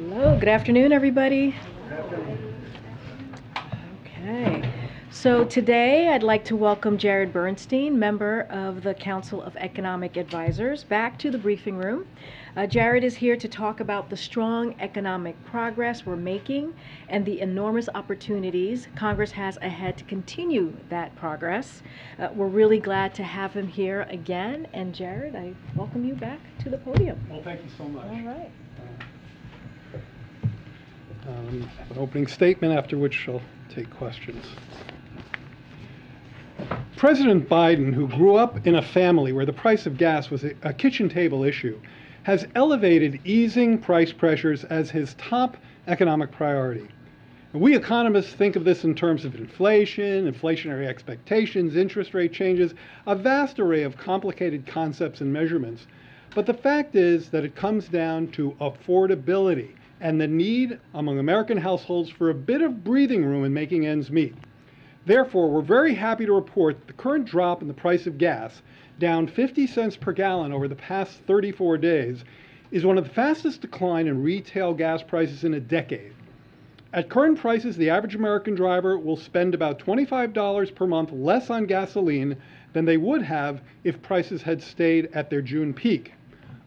Hello, good afternoon, everybody. Okay, so today I'd like to welcome Jared Bernstein, member of the Council of Economic Advisors, back to the briefing room. Jared is here to talk about the strong economic progress we're making and the enormous opportunities Congress has ahead to continue that progress. We're really glad to have him here again, and Jared, I welcome you back to the podium. Well, thank you so much. All right. An opening statement, after which I'll take questions. President Biden, who grew up in a family where the price of gas was a kitchen table issue, has elevated easing price pressures as his top economic priority. And we economists think of this in terms of inflation, inflationary expectations, interest rate changes, a vast array of complicated concepts and measurements. But the fact is that it comes down to affordability and the need among American households for a bit of breathing room in making ends meet. Therefore, we're very happy to report that the current drop in the price of gas, down 50 cents per gallon over the past 34 days, is one of the fastest decline in retail gas prices in a decade. At current prices, the average American driver will spend about $25 per month less on gasoline than they would have if prices had stayed at their June peak.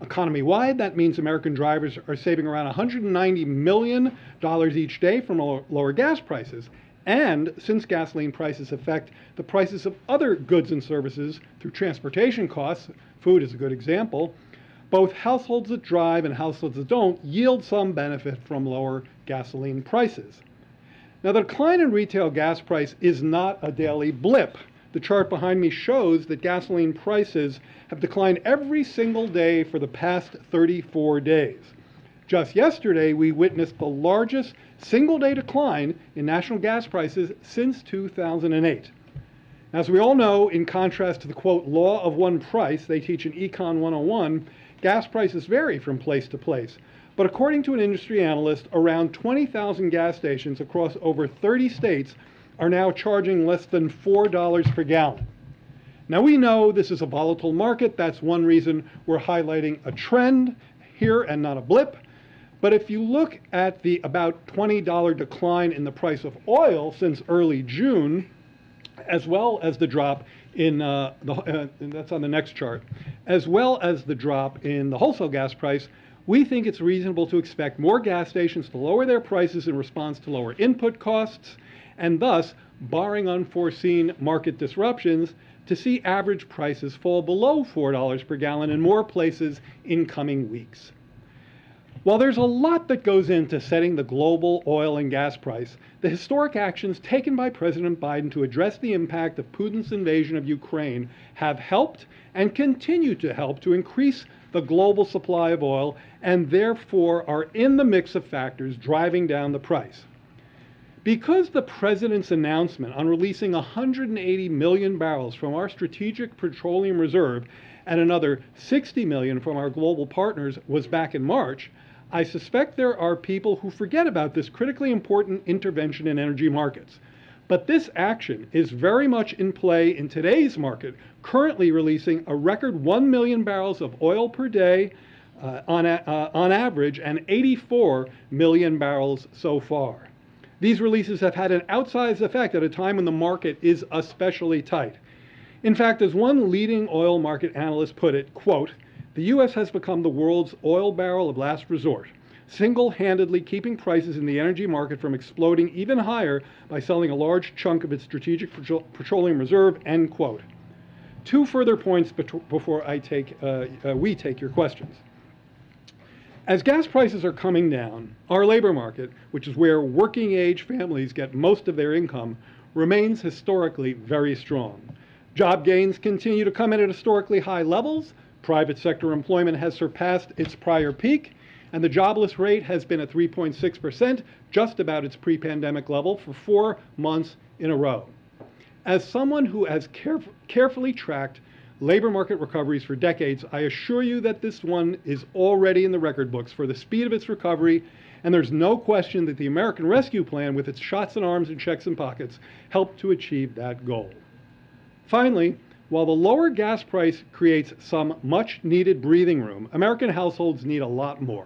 Economy-wide, that means American drivers are saving around $190 million each day from lower gas prices. And since gasoline prices affect the prices of other goods and services through transportation costs, food is a good example, both households that drive and households that don't yield some benefit from lower gasoline prices. Now, the decline in retail gas price is not a daily blip. The chart behind me shows that gasoline prices have declined every single day for the past 34 days. Just yesterday, we witnessed the largest single-day decline in national gas prices since 2008. As we all know, in contrast to the, quote, law of one price they teach in Econ 101, gas prices vary from place to place. But according to an industry analyst, around 20,000 gas stations across over 30 states are now charging less than $4 per gallon. Now, we know this is a volatile market. That's one reason we're highlighting a trend here and not a blip. But if you look at the about $20 decline in the price of oil since early June, as well as the drop in, that's on the next chart, as well as the drop in the wholesale gas price, we think it's reasonable to expect more gas stations to lower their prices in response to lower input costs, and thus, barring unforeseen market disruptions, to see average prices fall below $4 per gallon in more places in coming weeks. While there's a lot that goes into setting the global oil and gas price, the historic actions taken by President Biden to address the impact of Putin's invasion of Ukraine have helped and continue to help to increase the global supply of oil and therefore are in the mix of factors driving down the price. Because the president's announcement on releasing 180 million barrels from our strategic petroleum reserve and another 60 million from our global partners was back in March, I suspect there are people who forget about this critically important intervention in energy markets. But this action is very much in play in today's market, currently releasing a record 1 million barrels of oil per day on average and 84 million barrels so far. These releases have had an outsized effect at a time when the market is especially tight. In fact, as one leading oil market analyst put it, quote, "The U.S. has become the world's oil barrel of last resort, single-handedly keeping prices in the energy market from exploding even higher by selling a large chunk of its strategic petroleum reserve," end quote. Two further points before we take your questions. As gas prices are coming down, our labor market, which is where working age families get most of their income, remains historically very strong. Job gains continue to come in at historically high levels. Private sector employment has surpassed its prior peak, and the jobless rate has been at 3.6%, just about its pre-pandemic level, for 4 months in a row. As someone who has carefully tracked labor market recoveries for decades, I assure you that this one is already in the record books for the speed of its recovery, and there's no question that the American Rescue Plan, with its shots in arms and checks in pockets, helped to achieve that goal. Finally, while the lower gas price creates some much-needed breathing room, American households need a lot more.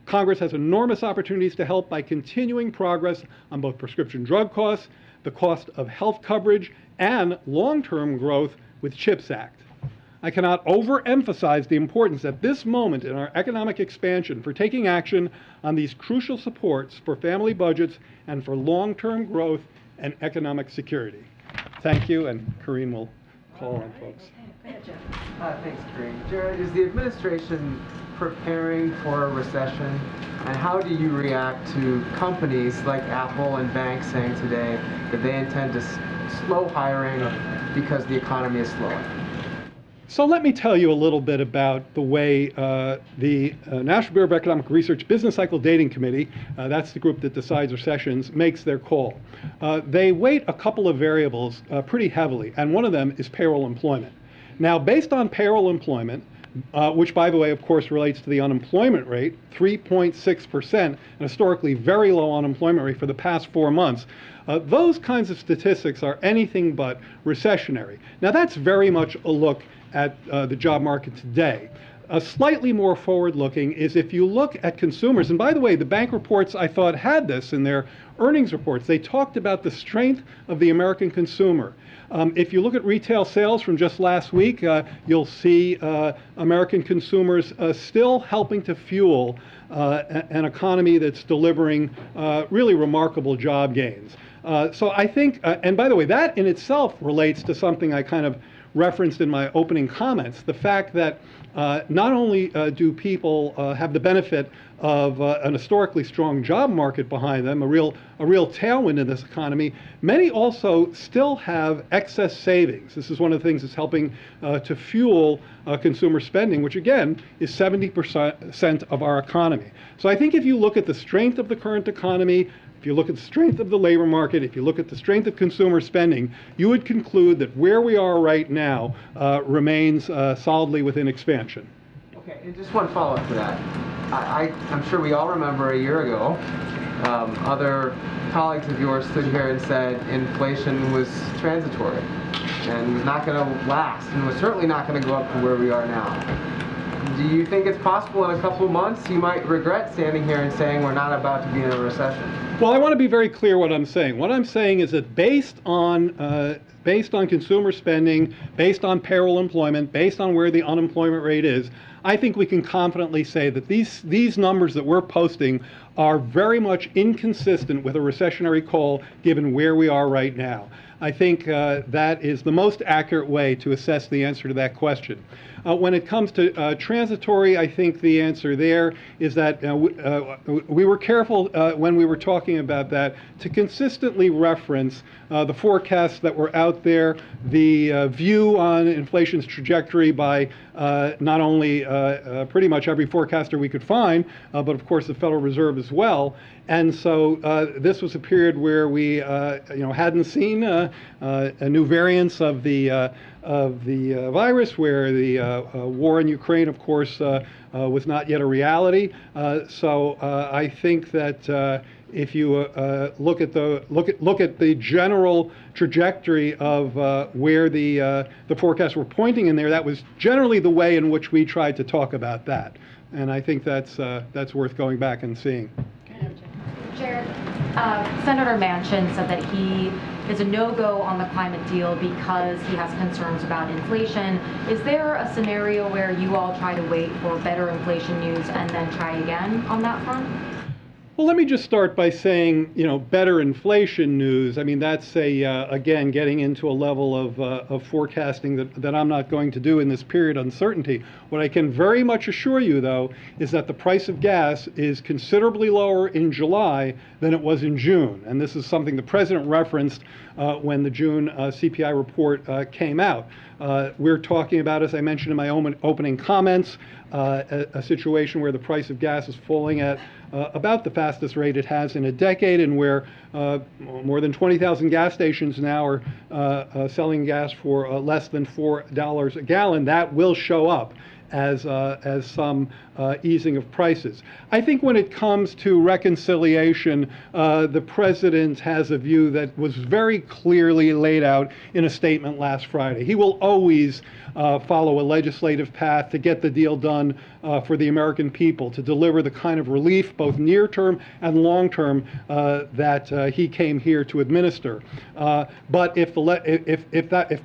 Congress has enormous opportunities to help by continuing progress on both prescription drug costs, the cost of health coverage, and long-term growth with CHIPS Act. I cannot overemphasize the importance at this moment in our economic expansion for taking action on these crucial supports for family budgets and for long-term growth and economic security. Thank you, and Karine will call on folks. Thanks, Karine. Jared, is the administration preparing for a recession? And how do you react to companies like Apple and banks saying today that they intend to slow hiring because the economy is slowing? So let me tell you a little bit about the way the National Bureau of Economic Research Business Cycle Dating Committee, that's the group that decides recessions, makes their call. They weight a couple of variables pretty heavily, and one of them is payroll employment. Now, based on payroll employment, which, by the way, of course, relates to the unemployment rate, 3.6%, an historically very low unemployment rate for the past 4 months. Those kinds of statistics are anything but recessionary. Now, that's very much a look at the job market today. Slightly more forward-looking is if you look at consumers, and by the way, the bank reports, I thought, had this in their earnings reports. They talked about the strength of the American consumer. If you look at retail sales from just last week, you'll see American consumers still helping to fuel an economy that's delivering really remarkable job gains. So I think, and by the way, that in itself relates to something I kind of referenced in my opening comments, the fact that not only do people have the benefit of an historically strong job market behind them, a real tailwind in this economy, many also still have excess savings. This is one of the things that's helping to fuel consumer spending, which again is 70% of our economy. So I think if you look at the strength of the current economy, if you look at the strength of the labor market, if you look at the strength of consumer spending, you would conclude that where we are right now remains solidly within expansion. Okay, and just one follow-up to that. I'm sure we all remember a year ago, other colleagues of yours stood here and said inflation was transitory and was not going to last and was certainly not going to go up to where we are now. Do you think it's possible in a couple of months you might regret standing here and saying we're not about to be in a recession? Well, I want to be very clear what I'm saying. What I'm saying is that based on consumer spending, based on payroll employment, based on where the unemployment rate is, I think we can confidently say that these numbers that we're posting are very much inconsistent with a recessionary call given where we are right now. I think that is the most accurate way to assess the answer to that question. When it comes to transitory, I think the answer there is that we were careful when we were talking about that to consistently reference the forecasts that were out there, the view on inflation's trajectory by not only pretty much every forecaster we could find, but of course the Federal Reserve as well. And so this was a period where we hadn't seen a new variants of the virus, where the war in Ukraine, of course, was not yet a reality. So I think that if you look at the general trajectory of where the forecasts were pointing in there, that was generally the way in which we tried to talk about that. And I think that's worth going back and seeing. Jared, Senator Manchin said that he is a no-go on the climate deal because he has concerns about inflation. Is there a scenario where you all try to wait for better inflation news and then try again on that front? Well, let me just start by saying, better inflation news. I mean, that's again, getting into a level of forecasting that I'm not going to do in this period of uncertainty. What I can very much assure you, though, is that the price of gas is considerably lower in July than it was in June. And this is something the president referenced when the June CPI report came out. We're talking about, as I mentioned in my opening comments, a situation where the price of gas is falling at about the fastest rate it has in a decade, and where more than 20,000 gas stations now are selling gas for less than $4 a gallon. That will show up as some easing of prices. I think when it comes to reconciliation, the president has a view that was very clearly laid out in a statement last Friday. He will always follow a legislative path to get the deal done for the American people, to deliver the kind of relief, both near-term and long-term, that he came here to administer. But if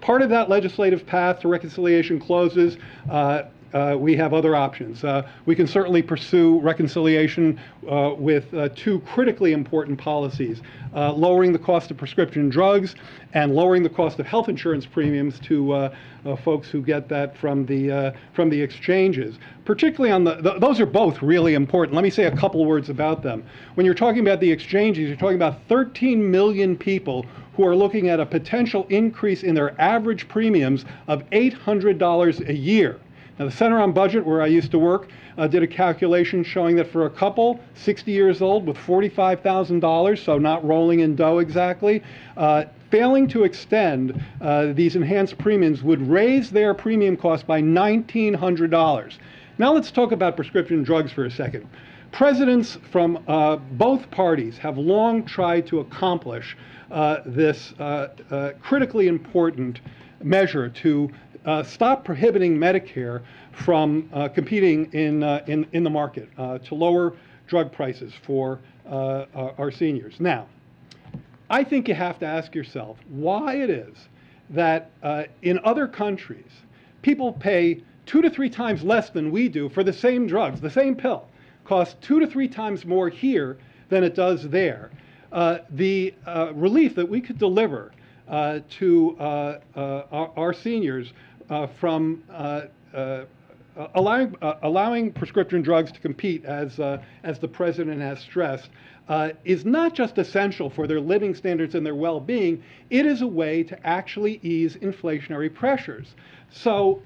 part of that legislative path to reconciliation closes, we have other options. We can certainly pursue reconciliation with two critically important policies: lowering the cost of prescription drugs and lowering the cost of health insurance premiums to folks who get that from the exchanges. Particularly on those are both really important. Let me say a couple words about them. When you're talking about the exchanges, you're talking about 13 million people who are looking at a potential increase in their average premiums of $800 a year. Now, the Center on Budget, where I used to work, did a calculation showing that for a couple 60 years old with $45,000, so not rolling in dough exactly, failing to extend these enhanced premiums would raise their premium cost by $1,900. Now let's talk about prescription drugs for a second. Presidents from both parties have long tried to accomplish this critically important measure to stop prohibiting Medicare from competing in the market, to lower drug prices for our seniors. Now, I think you have to ask yourself why it is that in other countries, people pay 2 to 3 times less than we do for the same drugs. The same pill costs 2 to 3 times more here than it does there. The relief that we could deliver to our seniors from allowing prescription drugs to compete, as the president has stressed, is not just essential for their living standards and their well-being. It is a way to actually ease inflationary pressures. So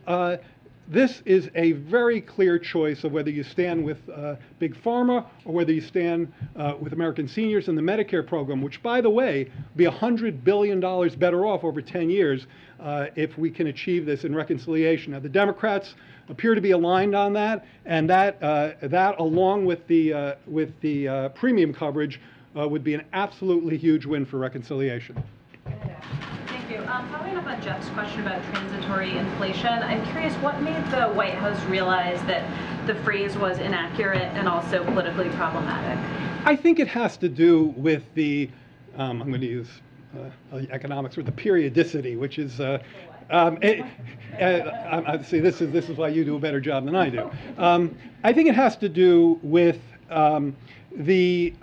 this is a very clear choice of whether you stand with Big Pharma or whether you stand with American seniors in the Medicare program, which, by the way, will be $100 billion better off over 10 years if we can achieve this in reconciliation. Now, the Democrats appear to be aligned on that, and that along with the premium coverage would be an absolutely huge win for reconciliation. Thank you. Following up on Jeff's question about transitory inflation, I'm curious what made the White House realize that the phrase was inaccurate and also politically problematic? I think it has to do with the, I'm going to use economics, with the periodicity, which is, see, this is why you do a better job than I do. I think it has to do with the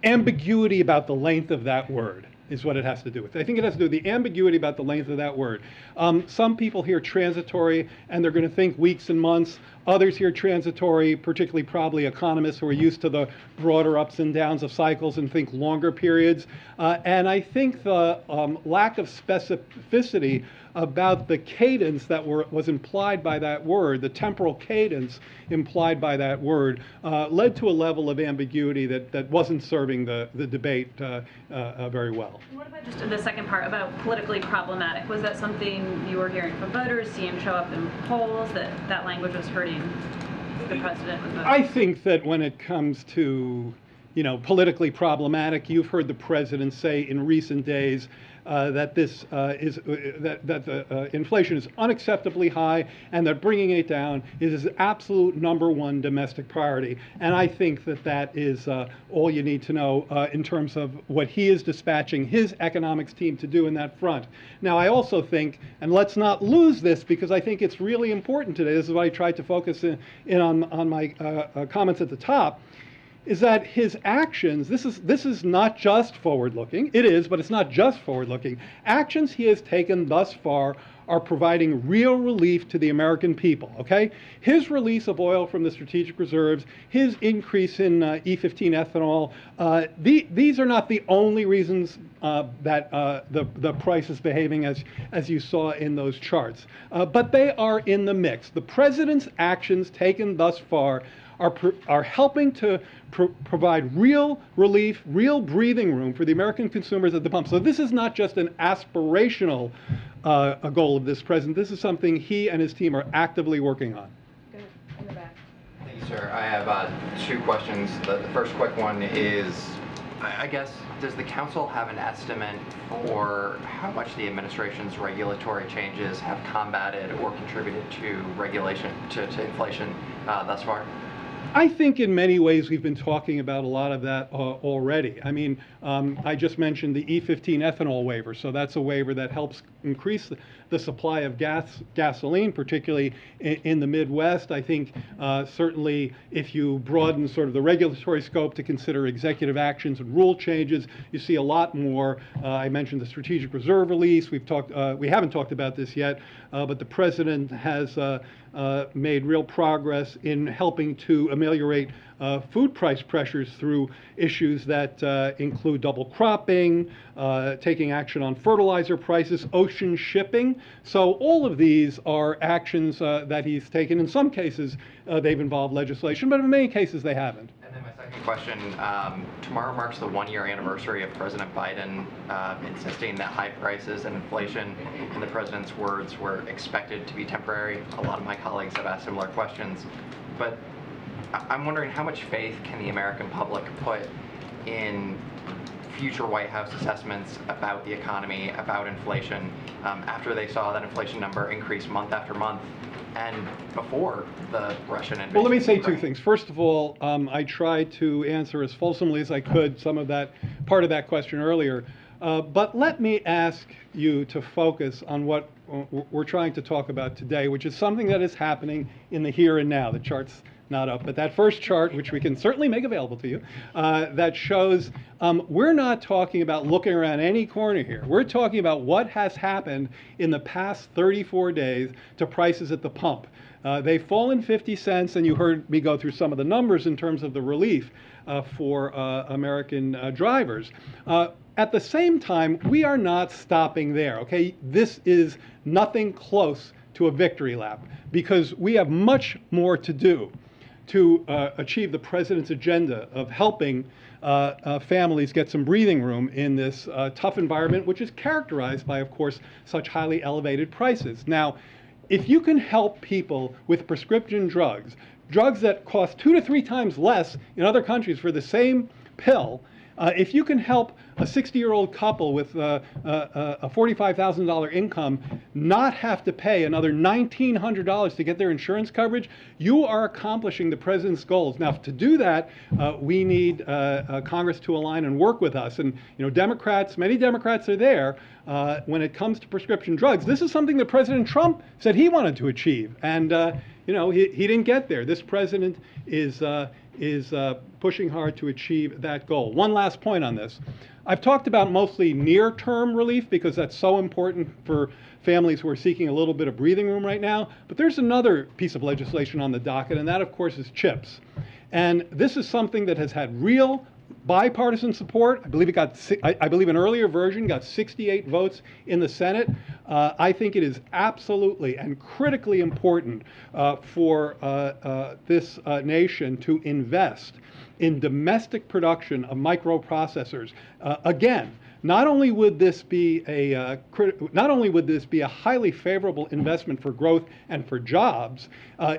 ambiguity about the length of that word. Is what it has to do with. I think it has to do with the ambiguity about the length of that word. Some people hear transitory and they're going to think weeks and months. Others hear transitory, particularly probably economists who are used to the broader ups and downs of cycles, and think longer periods. And I think the lack of specificity about the cadence that was implied by that word, the temporal cadence implied by that word, led to a level of ambiguity that wasn't serving the debate very well. What about just the second part about politically problematic? Was that something you were hearing from voters, seeing show up in polls, that language was hurting the president and voters? I think that when it comes to politically problematic, you've heard the president say in recent days that this inflation is unacceptably high, and that bringing it down is his absolute #1 domestic priority. And I think that is all you need to know in terms of what he is dispatching his economics team to do in that front. Now, I also think, and let's not lose this because I think it's really important today, this is why I tried to focus in on my comments at the top, is that his actions, this is not just forward-looking. It is, but it's not just forward-looking. Actions he has taken thus far are providing real relief to the American people, okay? His release of oil from the strategic reserves, his increase in E15 ethanol, these are not the only reasons that the price is behaving as you saw in those charts, but they are in the mix. The president's actions taken thus far are helping to provide real relief, real breathing room for the American consumers at the pump. So this is not just an aspirational a goal of this president. This is something he and his team are actively working on. Good. In the back. Thank you, sir. I have 2 questions. The first quick one is, I guess, does the council have an estimate for how much the administration's regulatory changes have combated or contributed to regulation, to inflation thus far? I think in many ways we've been talking about a lot of that already. I mean, I just mentioned the E15 ethanol waiver, so that's a waiver that helps increase the supply of gasoline, particularly in the Midwest. I think certainly if you broaden sort of the regulatory scope to consider executive actions and rule changes, you see a lot more. I mentioned the strategic reserve release. We haven't talked about this yet, but the president has made real progress in helping to ameliorate food price pressures through issues that include double cropping, taking action on fertilizer prices, ocean shipping. So all of these are actions that he's taken. In some cases, they've involved legislation, but in many cases they haven't. And then my second question, tomorrow marks the 1-year anniversary of President Biden insisting that high prices and inflation, in the president's words, were expected to be temporary. A lot of my colleagues have asked similar questions, but I'm wondering how much faith can the American public put in future White House assessments about the economy, about inflation, after they saw that inflation number increase month after month and before the Russian invasion? Well, let me say 2 things. First of all, I tried to answer as fulsomely as I could some of that, part of that question earlier. But let me ask you to focus on what we're trying to talk about today, which is something that is happening in the here and now. The chart's not up, but that first chart, which we can certainly make available to you, that shows we're not talking about looking around any corner here. We're talking about what has happened in the past 34 days to prices at the pump. They've fallen 50 cents, and you heard me go through some of the numbers in terms of the relief for American drivers. At the same time, we are not stopping there, okay? This is nothing close to a victory lap because we have much more to do to achieve the president's agenda of helping families get some breathing room in this tough environment, which is characterized by, of course, such highly elevated prices. Now, if you can help people with prescription drugs that cost 2 to 3 times less in other countries for the same pill, if you can help a 60-year-old couple with a $45,000 income not have to pay another $1,900 to get their insurance coverage, you are accomplishing the president's goals. Now, to do that, we need Congress to align and work with us. And Democrats, many Democrats are there when it comes to prescription drugs. This is something that President Trump said he wanted to achieve, and he didn't get there. This president is pushing hard to achieve that goal. One last point on this. I've talked about mostly near-term relief because that's so important for families who are seeking a little bit of breathing room right now. But there's another piece of legislation on the docket, and that, of course, is CHIPS. And this is something that has had real bipartisan support. I believe an earlier version got 68 votes in the Senate. I think it is absolutely and critically important for this nation to invest in domestic production of microprocessors. Again, not only would this be a highly favorable investment for growth and for jobs,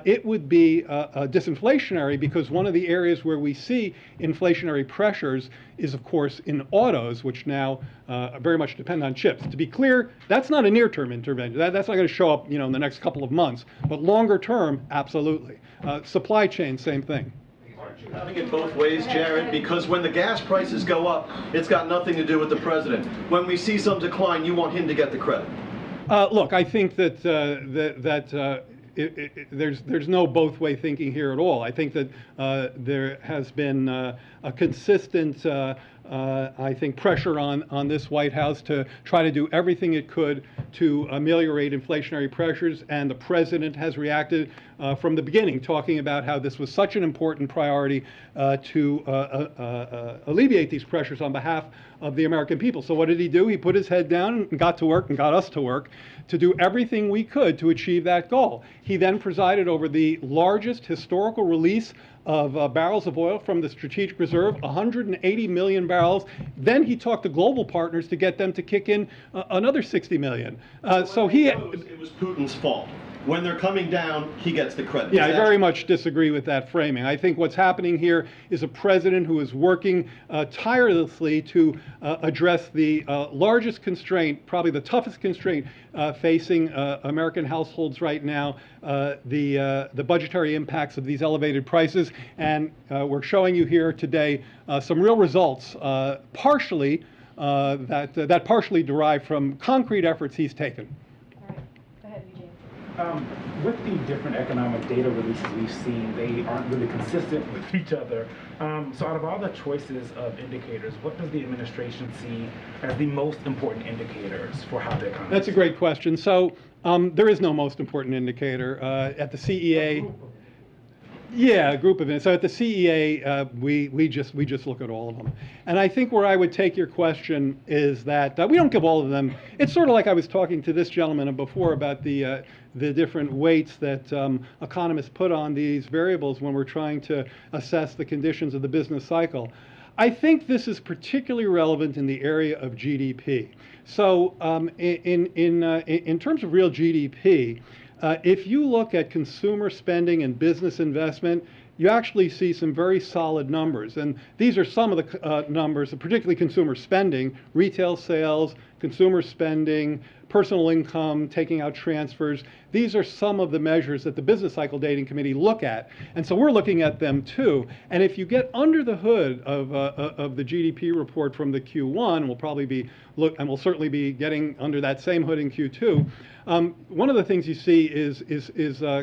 it would be disinflationary because one of the areas where we see inflationary pressures is, of course, in autos, which now very much depend on chips. To be clear, that's not a near-term intervention. That's not going to show up, in the next couple of months. But longer term, absolutely. Supply chain, same thing. Having it both ways, Jared, because when the gas prices go up, it's got nothing to do with the president. When we see some decline, you want him to get the credit. Look, I think that there's no both-way thinking here at all. I think that there has been a consistent, I think, pressure on this White House to try to do everything it could to ameliorate inflationary pressures, and the president has reacted from the beginning, talking about how this was such an important priority to alleviate these pressures on behalf of the American people. So what did he do? He put his head down and got to work and got us to work to do everything we could to achieve that goal. He then presided over the largest historical release of barrels of oil from the Strategic Reserve, 180 million barrels. Then he talked to global partners to get them to kick in another 60 million. So it was Putin's fault. When they're coming down, he gets the credit. Yeah, I very much disagree with that framing. I think what's happening here is a president who is working tirelessly to address the largest constraint, probably the toughest constraint facing American households right now, the budgetary impacts of these elevated prices. And we're showing you here today some real results, partially that partially derive from concrete efforts he's taken. With the different economic data releases we've seen, they aren't really consistent with each other. So out of all the choices of indicators, what does the administration see as the most important indicators for how the economy? That's a great question. So there is no most important indicator. At the CEA, yeah, a group of it. So at the CEA, we just look at all of them. And I think where I would take your question is that we don't give all of them. It's sort of like I was talking to this gentleman before about the different weights that economists put on these variables when we're trying to assess the conditions of the business cycle. I think this is particularly relevant in the area of GDP. So in terms of real GDP, if you look at consumer spending and business investment, you actually see some very solid numbers. And these are some of the numbers, particularly consumer spending, retail sales, consumer spending, personal income, taking out transfers. These are some of the measures that the Business Cycle Dating Committee look at. And so we're looking at them too. And if you get under the hood of the GDP report from the Q1, we'll probably be and we'll certainly be getting under that same hood in Q2. One of the things you see is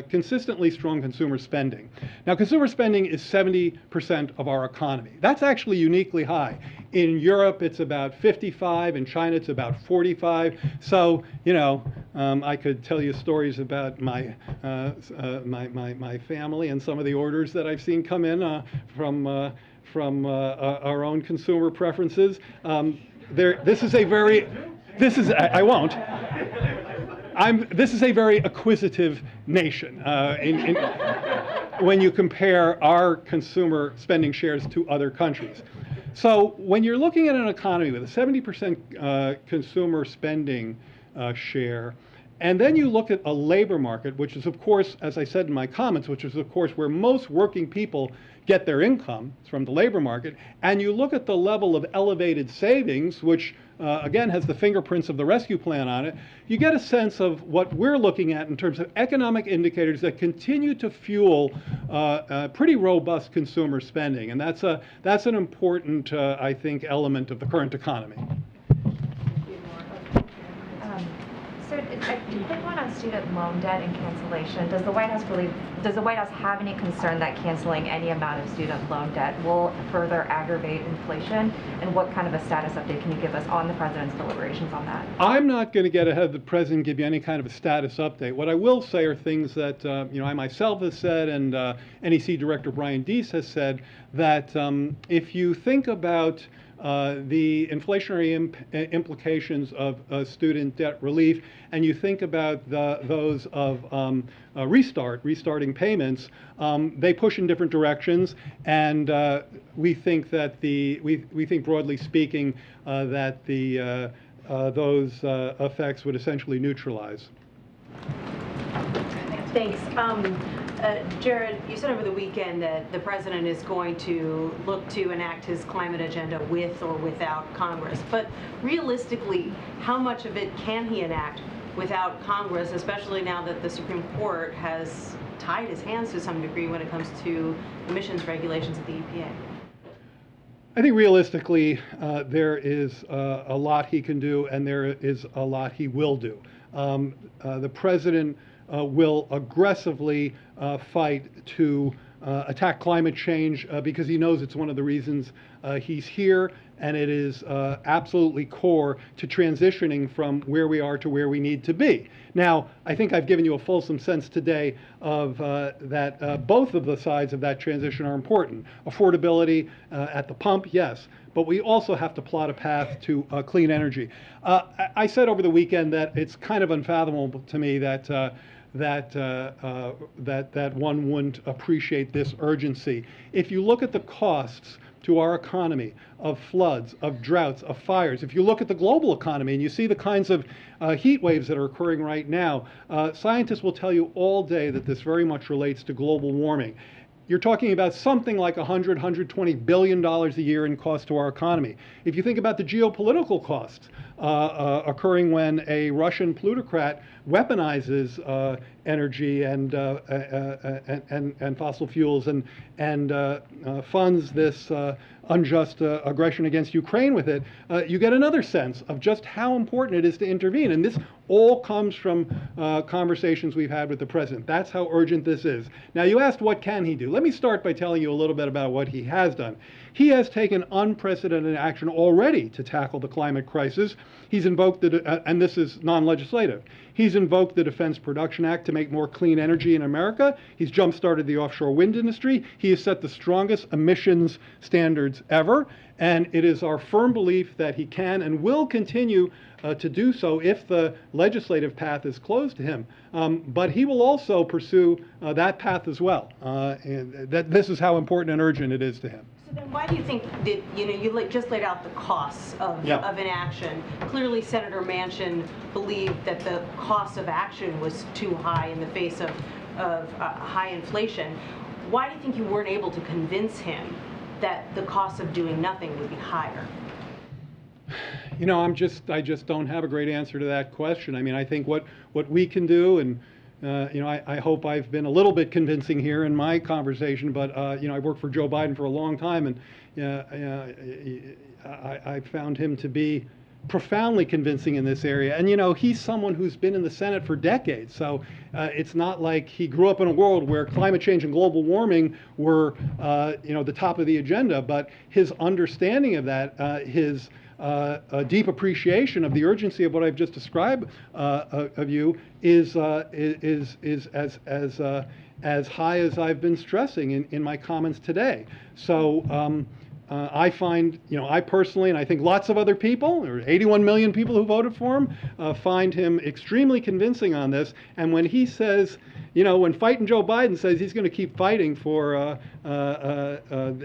consistently strong consumer spending. Now, consumer spending is 70% of our economy. That's actually uniquely high. In Europe, it's about 55. In China, it's about 45. So, you know, I could tell you stories about my family and some of the orders that I've seen come in from our own consumer preferences. This is a very acquisitive nation when you compare our consumer spending shares to other countries. So when you're looking at an economy with a 70% consumer spending share, and then you look at a labor market, which is, of course, as I said in my comments, which is, of course, where most working people get their income from the labor market, and you look at the level of elevated savings, which, again, has the fingerprints of the rescue plan on it, you get a sense of what we're looking at in terms of economic indicators that continue to fuel pretty robust consumer spending. And that's an important, I think, element of the current economy. So a quick one on student loan debt and cancellation. Does the White House have any concern that canceling any amount of student loan debt will further aggravate inflation? And what kind of a status update can you give us on the president's deliberations on that? I'm not going to get ahead of the president and give you any kind of a status update. What I will say are things that I myself have said, and NEC Director Brian Deese has said, that if you think about the inflationary implications of student debt relief, and you think about those of restarting payments, they push in different directions, and we think that we think broadly speaking that those effects would essentially neutralize. Thanks. Jared, you said over the weekend that the president is going to look to enact his climate agenda with or without Congress. But realistically, how much of it can he enact without Congress, especially now that the Supreme Court has tied his hands to some degree when it comes to emissions regulations at the EPA? I think realistically, there is a lot he can do, and there is a lot he will do. The president will aggressively fight to attack climate change because he knows it's one of the reasons he's here, and it is absolutely core to transitioning from where we are to where we need to be. Now, I think I've given you a fulsome sense today of that both of the sides of that transition are important. Affordability at the pump, yes, but we also have to plot a path to clean energy. I said over the weekend that it's kind of unfathomable to me that that one wouldn't appreciate this urgency. If you look at the costs to our economy of floods, of droughts, of fires, if you look at the global economy and you see the kinds of heat waves that are occurring right now, scientists will tell you all day that this very much relates to global warming. You're talking about something like $120 billion a year in cost to our economy. If you think about the geopolitical costs occurring when a Russian plutocrat weaponizes energy and fossil fuels and funds this unjust aggression against Ukraine with it, you get another sense of just how important it is to intervene. And this all comes from conversations we've had with the president. That's how urgent this is. Now, you asked what can he do. Let me start by telling you a little bit about what he has done. He has taken unprecedented action already to tackle the climate crisis. He's invoked and this is non-legislative, he's invoked the Defense Production Act to make more clean energy in America. He's jump-started the offshore wind industry. He has set the strongest emissions standards ever. And it is our firm belief that he can and will continue to do so if the legislative path is closed to him. But he will also pursue that path as well. And that this is how important and urgent it is to him. So then why do you think that, you just laid out the costs of inaction. Clearly, Senator Manchin believed that the cost of action was too high in the face of high inflation. Why do you think you weren't able to convince him that the cost of doing nothing would be higher? I just don't have a great answer to that question. I mean, I think what we can do, and I hope I've been a little bit convincing here in my conversation, but I've worked for Joe Biden for a long time, and I found him to be profoundly convincing in this area. And he's someone who's been in the Senate for decades, so it's not like he grew up in a world where climate change and global warming were the top of the agenda, but his understanding of that, his a deep appreciation of the urgency of what I've just described of you is as high as I've been stressing in my comments today. So I find, I personally, and I think lots of other people, or 81 million people who voted for him, find him extremely convincing on this. And when he says, when Fighting Joe Biden says he's going to keep fighting for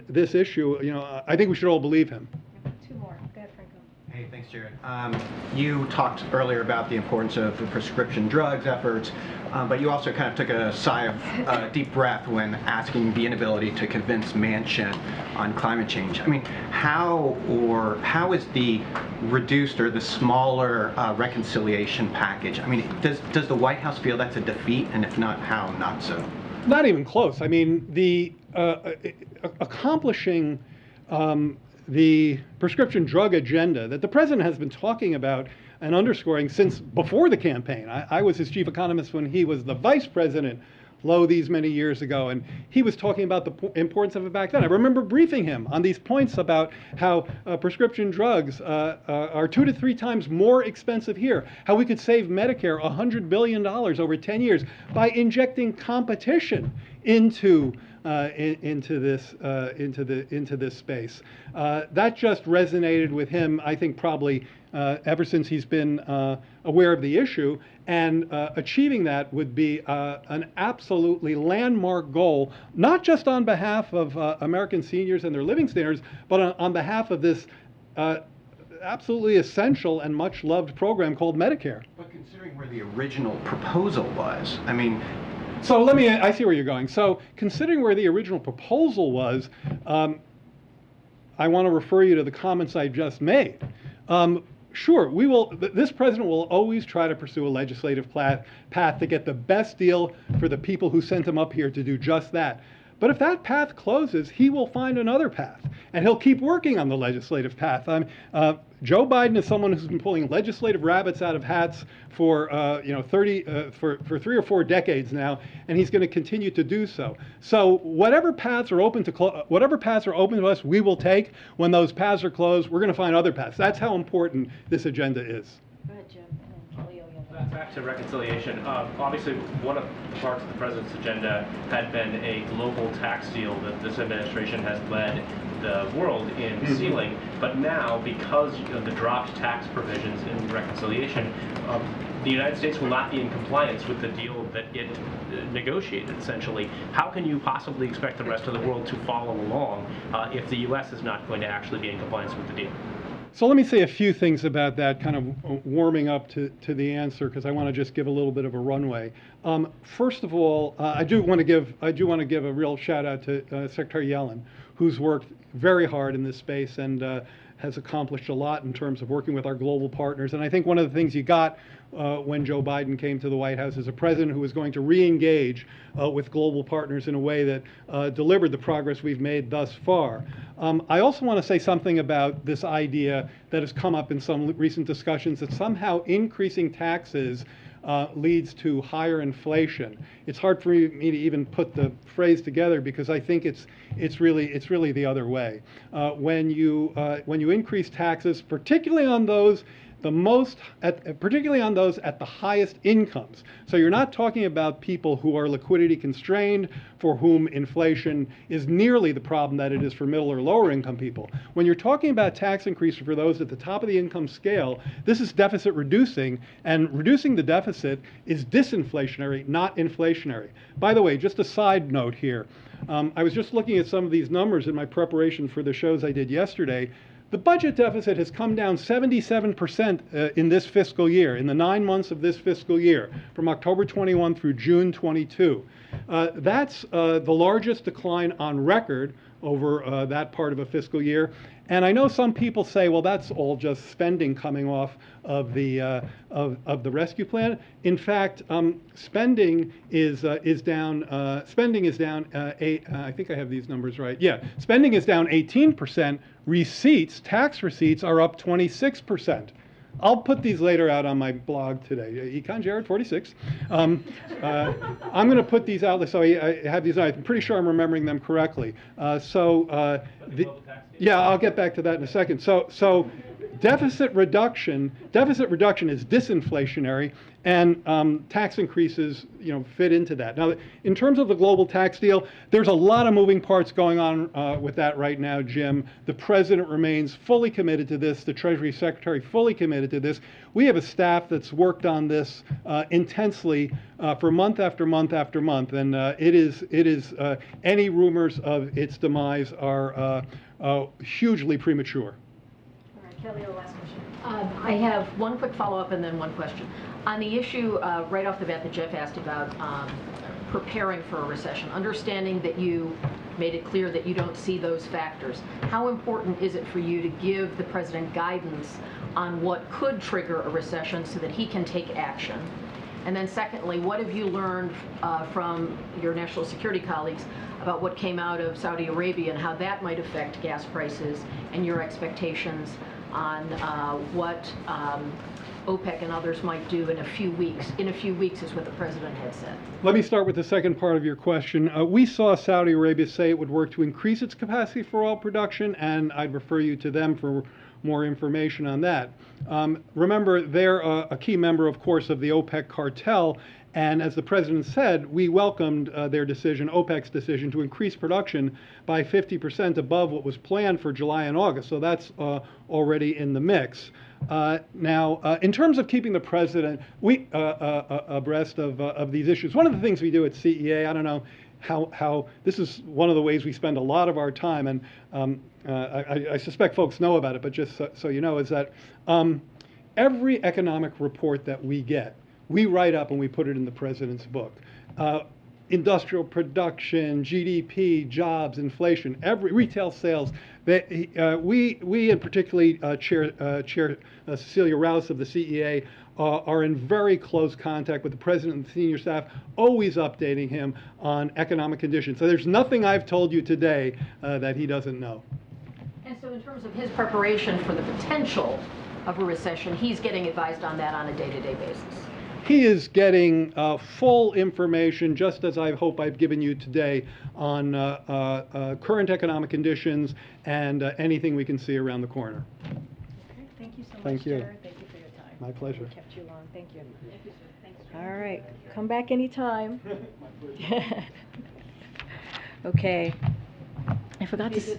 this issue, I think we should all believe him. Hey, thanks, Jared. You talked earlier about the importance of the prescription drugs efforts, but you also kind of took a sigh of deep breath when asking the inability to convince Manchin on climate change. I mean, how is the reduced or the smaller reconciliation package? I mean, does the White House feel that's a defeat, and if not, how not so? Not even close. I mean, the accomplishing the prescription drug agenda that the president has been talking about and underscoring since before the campaign. I was his chief economist when he was the vice president, these many years ago, and he was talking about the importance of it back then. I remember briefing him on these points about how prescription drugs are 2 to 3 times more expensive here, how we could save Medicare $100 billion over 10 years by injecting competition into this space. That just resonated with him, I think, probably ever since he's been aware of the issue, and achieving that would be an absolutely landmark goal, not just on behalf of American seniors and their living standards, but on behalf of this absolutely essential and much loved program called Medicare. But considering where the original proposal was, I mean, so I see where you're going. So considering where the original proposal was, I want to refer you to the comments I just made. Sure, this president will always try to pursue a legislative path to get the best deal for the people who sent him up here to do just that. But if that path closes, he will find another path. and he'll keep working on the legislative path. Joe Biden is someone who's been pulling legislative rabbits out of hats for for 3 or 4 decades now, and he's going to continue to do so. So whatever paths are open to us, we will take. When those paths are closed, we're going to find other paths. That's how important this agenda is. Go ahead, Jim. And then Leo, you have Back to reconciliation. Obviously, one of the parts of the president's agenda had been a global tax deal that this administration has led the world in sealing. But now, because of the dropped tax provisions in reconciliation, the United States will not be in compliance with the deal that it negotiated, essentially. How can you possibly expect the rest of the world to follow along if the U.S. is not going to actually be in compliance with the deal? So let me say a few things about that, kind of warming up to the answer, because I want to just give a little bit of a runway. First of all, I do want to give a real shout out to Secretary Yellen, who's worked very hard in this space and has accomplished a lot in terms of working with our global partners. And I think one of the things you got when Joe Biden came to the White House is a president who was going to re-engage with global partners in a way that delivered the progress we've made thus far. I also want to say something about this idea that has come up in some recent discussions that somehow increasing taxes leads to higher inflation. It's hard for me to even put the phrase together because I think it's really the other way. When you increase taxes, particularly on those particularly on those at the highest incomes. So you're not talking about people who are liquidity constrained, for whom inflation is nearly the problem that it is for middle or lower income people. When you're talking about tax increases for those at the top of the income scale, this is deficit reducing, and reducing the deficit is disinflationary, not inflationary. By the way, just a side note here. I was just looking at some of these numbers in my preparation for the shows I did yesterday. The budget deficit has come down 77% in this fiscal year, in the 9 months of this fiscal year, from October 21 through June 22. That's the largest decline on record over that part of a fiscal year. And I know some people say, well, that's all just spending coming off of the rescue plan. In fact, spending is down. Spending is down. I think I have these numbers right. Yeah, spending is down 18%. Receipts, tax receipts, are up 26%. I'll put these later out on my blog today. Econ Jared 46. I'm going to put these out so I have these. I'm pretty sure I'm remembering them correctly. Yeah, I'll get back to that in a second. So deficit reduction is disinflationary, and tax increases, fit into that. Now, in terms of the global tax deal, there's a lot of moving parts going on with that right now, Jim. The president remains fully committed to this. The Treasury Secretary fully committed to this. We have a staff that's worked on this intensely for month after month after month, and any rumors of its demise are hugely premature. All right, Kelly, the last question. I have one quick follow-up and then one question. On the issue right off the bat that Jeff asked about preparing for a recession, understanding that you made it clear that you don't see those factors, how important is it for you to give the president guidance on what could trigger a recession so that he can take action? And then secondly, what have you learned from your national security colleagues about what came out of Saudi Arabia and how that might affect gas prices and your expectations on what OPEC and others might do in a few weeks? In a few weeks is what the president had said. Let me start with the second part of your question. We saw Saudi Arabia say it would work to increase its capacity for oil production, and I'd refer you to them for more information on that. Remember, they're a key member, of course, of the OPEC cartel, and as the president said, we welcomed their decision, OPEC's decision, to increase production by 50% above what was planned for July and August. So that's already in the mix. Now, in terms of keeping the president abreast of these issues, one of the things we do at CEA, I don't know how this is one of the ways we spend a lot of our time, and I suspect folks know about it, but just so you know, is that every economic report that we get, we write up and we put it in the president's book. Industrial production, GDP, jobs, inflation, every retail sales. We and particularly Chair Cecilia Rouse of the CEA are in very close contact with the president and the senior staff, always updating him on economic conditions. So there's nothing I've told you today that he doesn't know. And so in terms of his preparation for the potential of a recession, he's getting advised on that on a day-to-day basis. He is getting full information, just as I hope I've given you today, on current economic conditions and anything we can see around the corner. Okay, thank you so much, Thank you. Jared. Thank you for your time. My pleasure. We kept you long. Thank you. Thank you, sir. Thanks. All right, come back anytime. Okay. I forgot to.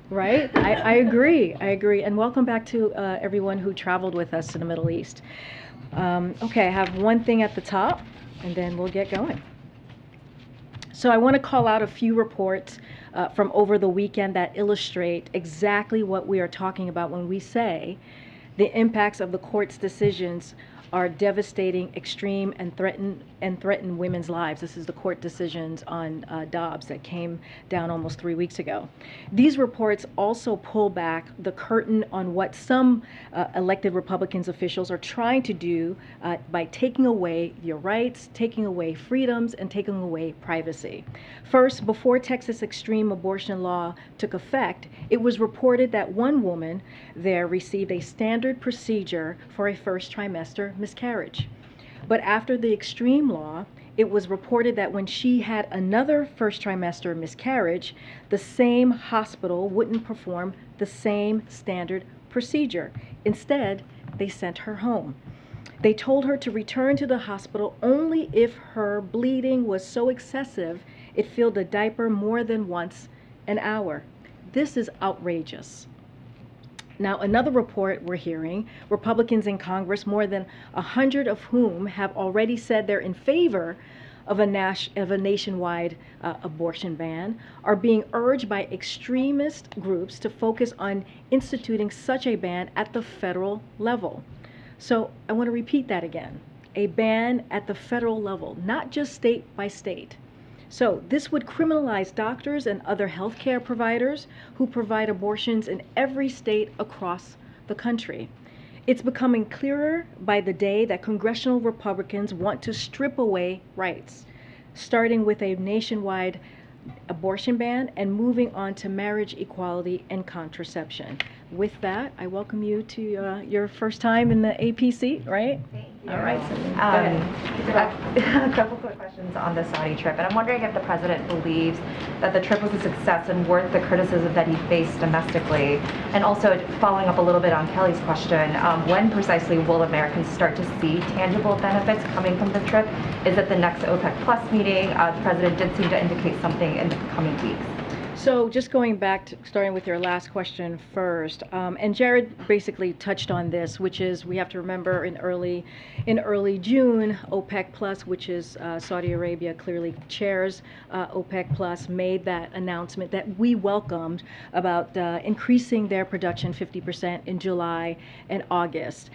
Right? I agree. I agree. And welcome back to everyone who traveled with us to the Middle East. Okay, I have one thing at the top, and then we'll get going. So I want to call out a few reports from over the weekend that illustrate exactly what we are talking about when we say the impacts of the court's decisions are devastating, extreme, and threaten women's lives. This is the court decisions on Dobbs that came down almost 3 weeks ago. These reports also pull back the curtain on what some elected Republicans officials are trying to do by taking away your rights, taking away freedoms, and taking away privacy. First, before Texas extreme abortion law took effect, it was reported that one woman there received a standard procedure for a first trimester miscarriage. But after the extreme law, it was reported that when she had another first trimester miscarriage, the same hospital wouldn't perform the same standard procedure. Instead, they sent her home. They told her to return to the hospital only if her bleeding was so excessive it filled the diaper more than once an hour. This is outrageous. Now, another report we're hearing, Republicans in Congress, more than 100 of whom have already said they're in favor of a nationwide abortion ban, are being urged by extremist groups to focus on instituting such a ban at the federal level. So I want to repeat that again. A ban at the federal level, not just state by state. So this would criminalize doctors and other healthcare providers who provide abortions in every state across the country. It's becoming clearer by the day that congressional Republicans want to strip away rights, starting with a nationwide abortion ban and moving on to marriage equality and contraception. With that, I welcome you to your first time in the APC, right? All right. A couple quick questions on the Saudi trip, and I'm wondering if the president believes that the trip was a success and worth the criticism that he faced domestically. And also, following up a little bit on Kelly's question, when precisely will Americans start to see tangible benefits coming from the trip? Is it the next OPEC Plus meeting? The president did seem to indicate something in the coming weeks. So just going back to starting with your last question first, and Jared basically touched on this, which is we have to remember in early June, OPEC Plus, which is Saudi Arabia clearly chairs OPEC Plus, made that announcement that we welcomed about increasing their production 50% in July and August.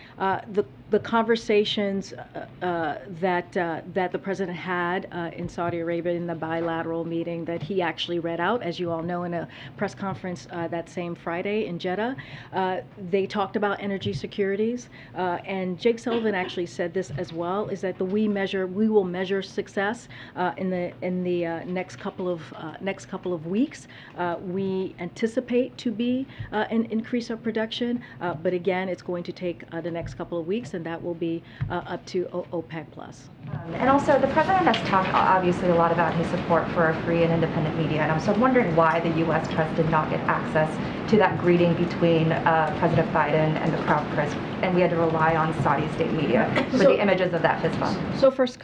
The conversations that the president had in Saudi Arabia in the bilateral meeting that he actually read out, as you all know, in a press conference that same Friday in Jeddah, they talked about energy securities, and Jake Sullivan actually said this as well: is that we will measure success in the next couple of weeks. We anticipate to be an increase of production, but again, it's going to take the next couple of weeks, and that will be up to OPEC Plus. And also, the president has talked obviously a lot about his support for a free and independent media, and I'm so wondering why the U.S. press did not get access to that greeting between President Biden and the crowd press, and we had to rely on Saudi state media for the images of that fist bump. So first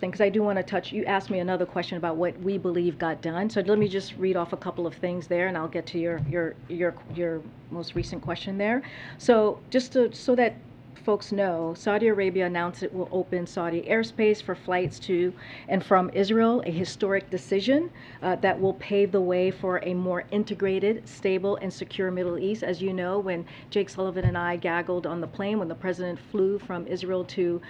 thing, because I do want to touch, you asked me another question about what we believe got done. So let me just read off a couple of things there, and I'll get to your most recent question there. So so that folks know, Saudi Arabia announced it will open Saudi airspace for flights to and from Israel, a historic decision that will pave the way for a more integrated, stable, and secure Middle East. As you know, when Jake Sullivan and I gaggled on the plane when the president flew from Israel to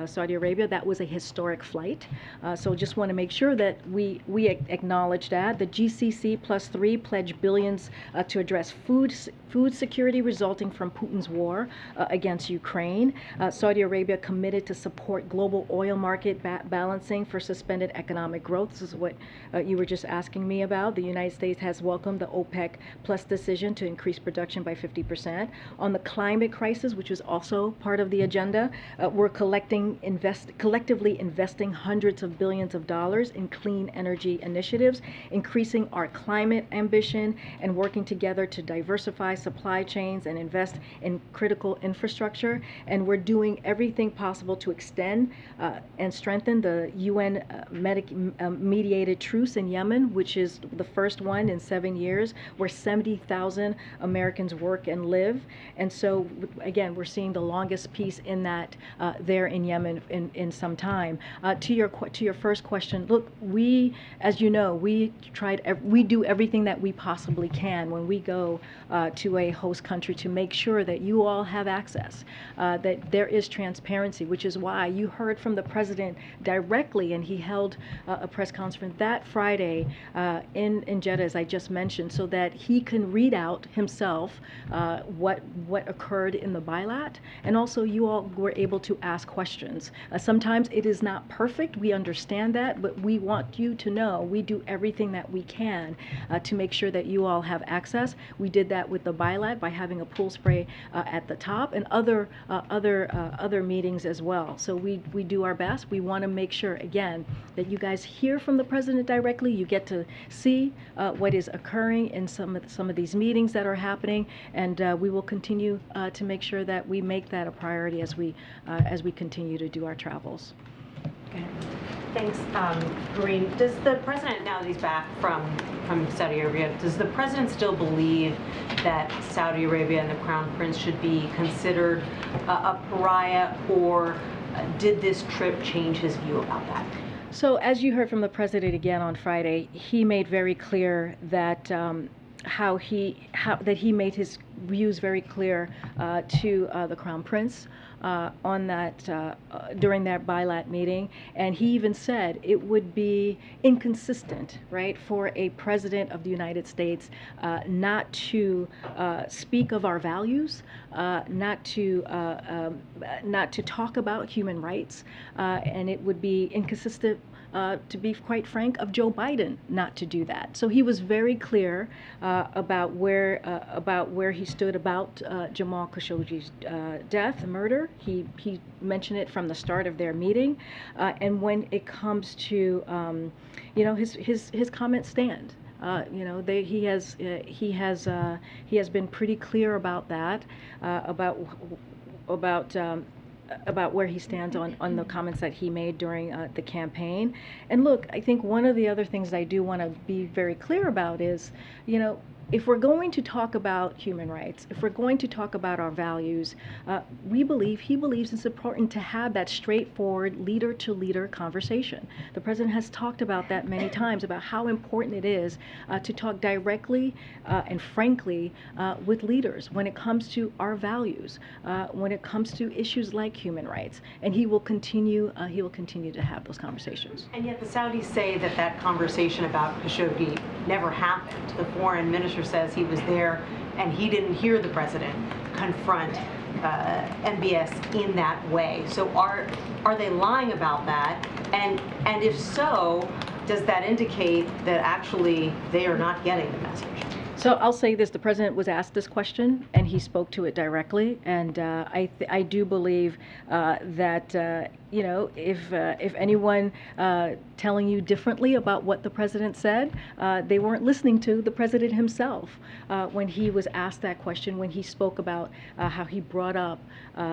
Saudi Arabia, that was a historic flight. So just want to make sure that we acknowledge that. The GCC +3 pledged billions to address food security resulting from Putin's war against Ukraine. Saudi Arabia committed to support global oil market balancing for suspended economic growth. This is what you were just asking me about. The United States has welcomed the OPEC Plus decision to increase production by 50%. On the climate crisis, which was also part of the agenda, we're collectively investing hundreds of billions of dollars in clean energy initiatives, increasing our climate ambition, and working together to diversify supply chains and invest in critical infrastructure. And we're doing everything possible to extend and strengthen the UN mediated truce in Yemen, which is the first one in 7 years, where 70,000 Americans work and live. And so, again, we're seeing the longest peace in that there in Yemen in some time. To your first question, look, we, as you know, we do everything that we possibly can when we go to a host country to make sure that you all have access, that there is transparency, which is why you heard from the president directly, and he held a press conference that Friday in Jeddah, as I just mentioned, so that he can read out himself what occurred in the bilat, and also you all were able to ask questions. Sometimes it is not perfect, we understand that, but we want you to know we do everything that we can to make sure that you all have access. We did that with the bilat by having a pool spray at the top, and other meetings as well. So we do our best. We want to make sure, again, that you guys hear from the president directly. You get to see what is occurring in some of these meetings that are happening, and we will continue to make sure that we make that a priority as we continue to do our travels. Okay. Thanks, Karine. Does the president, now that he's back from Saudi Arabia, does the president still believe that Saudi Arabia and the Crown Prince should be considered a pariah, or did this trip change his view about that? So, as you heard from the president again on Friday, he made very clear that he made his views very clear to the Crown Prince on that during that bilat meeting, and he even said it would be inconsistent, right, for a president of the United States not to speak of our values, not to talk about human rights, and it would be inconsistent, to be quite frank, of Joe Biden not to do that. So he was very clear about where he stood about Jamal Khashoggi's death and murder. He mentioned it from the start of their meeting, and when it comes to his comments stand. He has been pretty clear about that, about where he stands on the comments that he made during the campaign. And look, I think one of the other things I do want to be very clear about is, if we're going to talk about human rights, if we're going to talk about our values, he believes it's important to have that straightforward leader-to-leader conversation. The president has talked about that many times, about how important it is to talk directly and frankly with leaders when it comes to our values, when it comes to issues like human rights, and he will continue to have those conversations. And yet the Saudis say that conversation about Khashoggi never happened. The foreign minister says he was there and he didn't hear the president confront MBS in that way. So are they lying about that? And if so, does that indicate that actually they are not getting the message? So I'll say this: the president was asked this question, and he spoke to it directly. And I do believe that if anyone telling you differently about what the president said, they weren't listening to the president himself when he was asked that question, when he spoke about how he brought up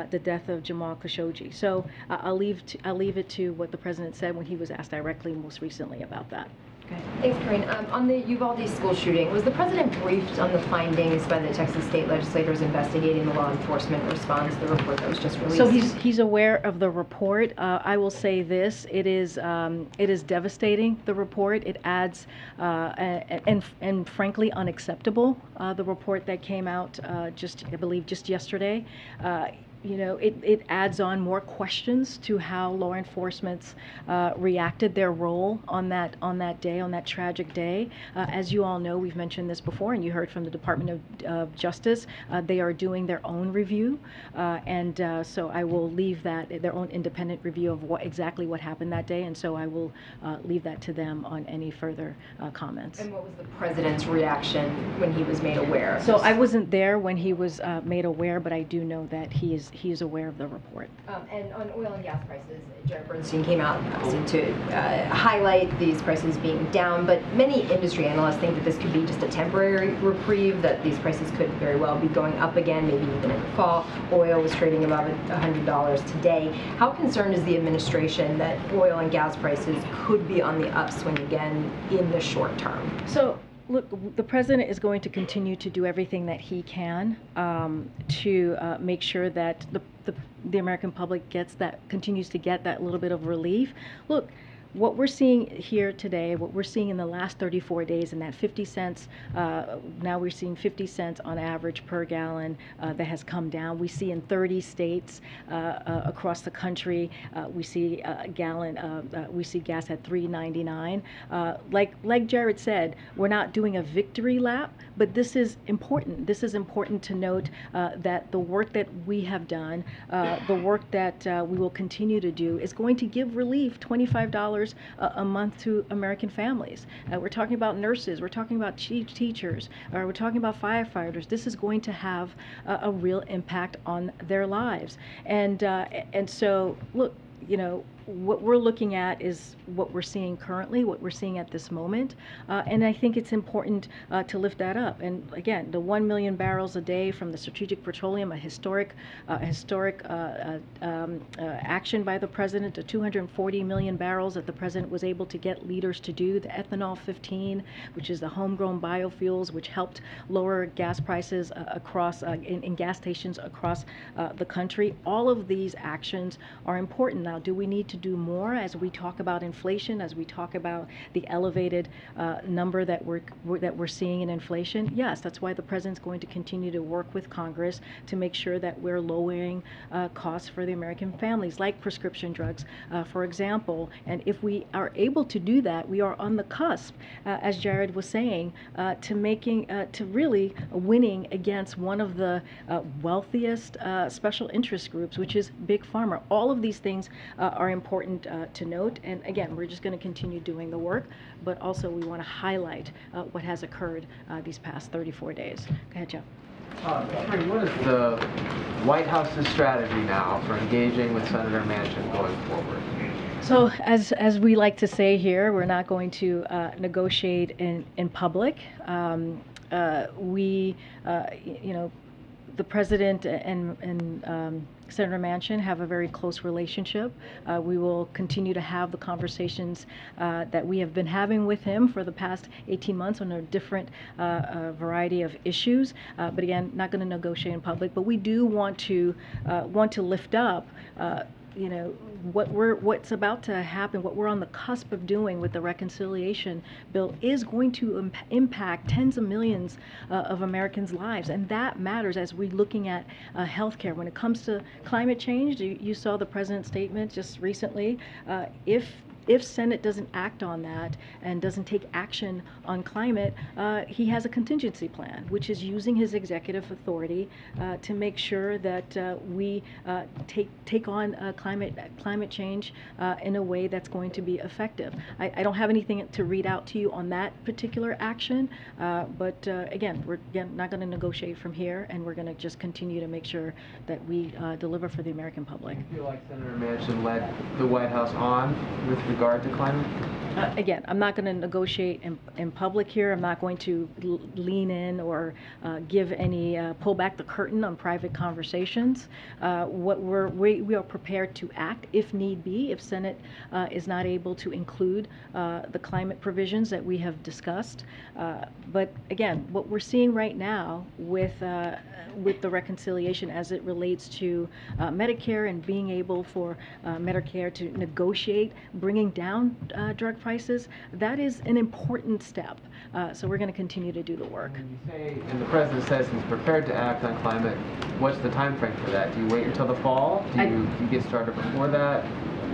the death of Jamal Khashoggi. So I'll leave it to what the president said when he was asked directly most recently about that. Thanks, Karine. On the Uvalde school shooting, was the president briefed on the findings by the Texas state legislators investigating the law enforcement response to the report that was just released? So he's aware of the report. I will say this: it is devastating. The report, it adds and frankly unacceptable. The report that came out I believe just yesterday. you know, it adds on more questions to how law enforcement's reacted, their role on that day, on that tragic day. As you all know, we've mentioned this before, and you heard from the Department of Justice. They are doing their own review, and so I will leave that, their own independent review of exactly what happened that day, and so I will leave that to them on any further comments. And what was the president's reaction when he was made aware? So I wasn't there when he was made aware, but I do know that he is aware of the report. And on oil and gas prices, Jared Bernstein came out to highlight these prices being down, but many industry analysts think that this could be just a temporary reprieve, that these prices could very well be going up again, maybe even in the fall. Oil was trading above $100 today. How concerned is the administration that oil and gas prices could be on the upswing again in the short term? So, look, the president is going to continue to do everything that he can to make sure that the American public continues to get that little bit of relief. Look, what we're seeing here today, what we're seeing in the last 34 days, and that 50 cents, now we're seeing 50 cents on average per gallon that has come down. We see in 30 states across the country, we see we see gas at $3.99. Like Jared said, we're not doing a victory lap, but this is important. This is important to note that the work that we have done, the work that we will continue to do, is going to give relief, $25 a month to American families. We're talking about nurses, we're talking about teachers, we're talking about firefighters. This is going to have a real impact on their lives. And so, look, you know, what we're looking at is what we're seeing currently, what we're seeing at this moment, and I think it's important to lift that up. And again, the 1 million barrels a day from the Strategic Petroleum, a historic action by the president, the 240 million barrels that the president was able to get leaders to do, the ethanol 15, which is the homegrown biofuels, which helped lower gas prices across in gas stations across the country. All of these actions are important. Now, do we need to do more as we talk about inflation, as we talk about the elevated number that we're seeing in inflation? Yes, that's why the president's going to continue to work with Congress to make sure that we're lowering costs for the American families, like prescription drugs, for example. And if we are able to do that, we are on the cusp, as Jared was saying, to really winning against one of the wealthiest special interest groups, which is Big Pharma. All of these things are important to note, and again, we're just going to continue doing the work, but also we want to highlight what has occurred these past 34 days. Go ahead, Jeff. Karine, what is the White House's strategy now for engaging with Senator Manchin going forward? So, as we like to say here, we're not going to negotiate in public. You know, the president and Senator Manchin have a very close relationship. We will continue to have the conversations that we have been having with him for the past 18 months on a different variety of issues. But again, not going to negotiate in public. But we do want to lift up you know, what's about to happen, what we're on the cusp of doing with the reconciliation bill is going to impact tens of millions of Americans' lives, and that matters as we're looking at healthcare. When it comes to climate change, you saw the president's statement just recently. If Senate doesn't act on that and doesn't take action on climate, he has a contingency plan, which is using his executive authority to make sure that we take on climate change in a way that's going to be effective. I don't have anything to read out to you on that particular action, but again, we're not going to negotiate from here, and we're going to just continue to make sure that we deliver for the American public. Do you feel like Senator Manchin led the White House on with regard to climate? Again, I'm not going to negotiate in public here. I'm not going to lean in or give any pull back the curtain on private conversations. We are prepared to act if need be, if Senate is not able to include the climate provisions that we have discussed. But again, what we're seeing right now with the reconciliation as it relates to Medicare and being able for Medicare to negotiate bringing bringing down drug prices, that is an important step. So we're going to continue to do the work. When you say, and the president says he's prepared to act on climate, what's the time frame for that? Do you wait until the fall? Do you get started before that?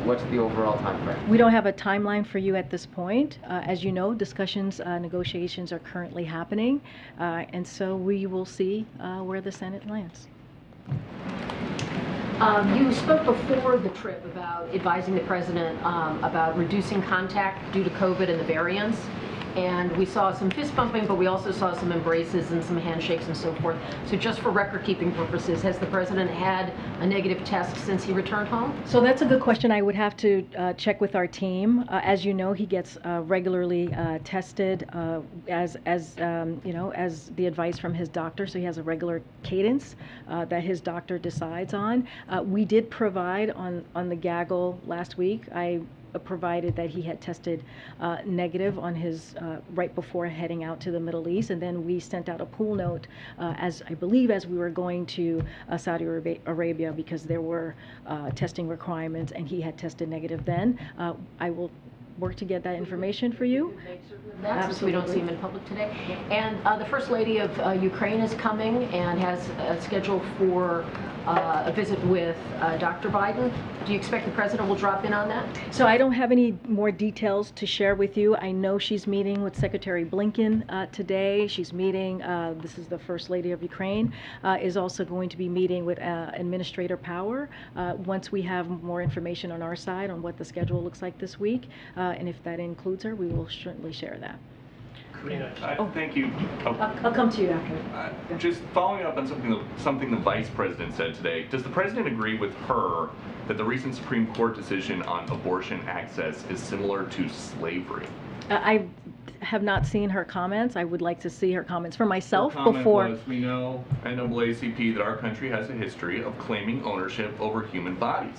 What's the overall time frame? We don't have a timeline for you at this point. As you know, discussions, negotiations are currently happening, and so we will see where the Senate lands. You spoke before the trip about advising the president about reducing contact due to COVID and the variants. And we saw some fist bumping, but we also saw some embraces and some handshakes and so forth. So just for record-keeping purposes, has the president had a negative test since he returned home? So that's a good question. I would have to check with our team. As you know, he gets regularly tested as you know, as the advice from his doctor. So he has a regular cadence that his doctor decides on. We did provide on the gaggle last week. I provided that he had tested negative on his right before heading out to the Middle East, and then we sent out a pool note as I believe as we were going to Saudi Arabia because there were testing requirements and he had tested negative then. I will work to get that information for you. Since we don't see him in public today. And the First Lady of Ukraine is coming and has a schedule for a visit with Dr. Biden. Do you expect the president will drop in on that? So I don't have any more details to share with you. I know she's meeting with Secretary Blinken today. She's meeting, this is the First Lady of Ukraine, is also going to be meeting with Administrator Power once we have more information on our side on what the schedule looks like this week. And if that includes her, we will certainly share that. Karine, thank you. I'll come to you after. Just following up on something the Vice President said today, does the President agree with her that the recent Supreme Court decision on abortion access is similar to slavery? I have not seen her comments. I would like to see her comments for myself Her comment before. was, we know at NAACP that our country has a history of claiming ownership over human bodies.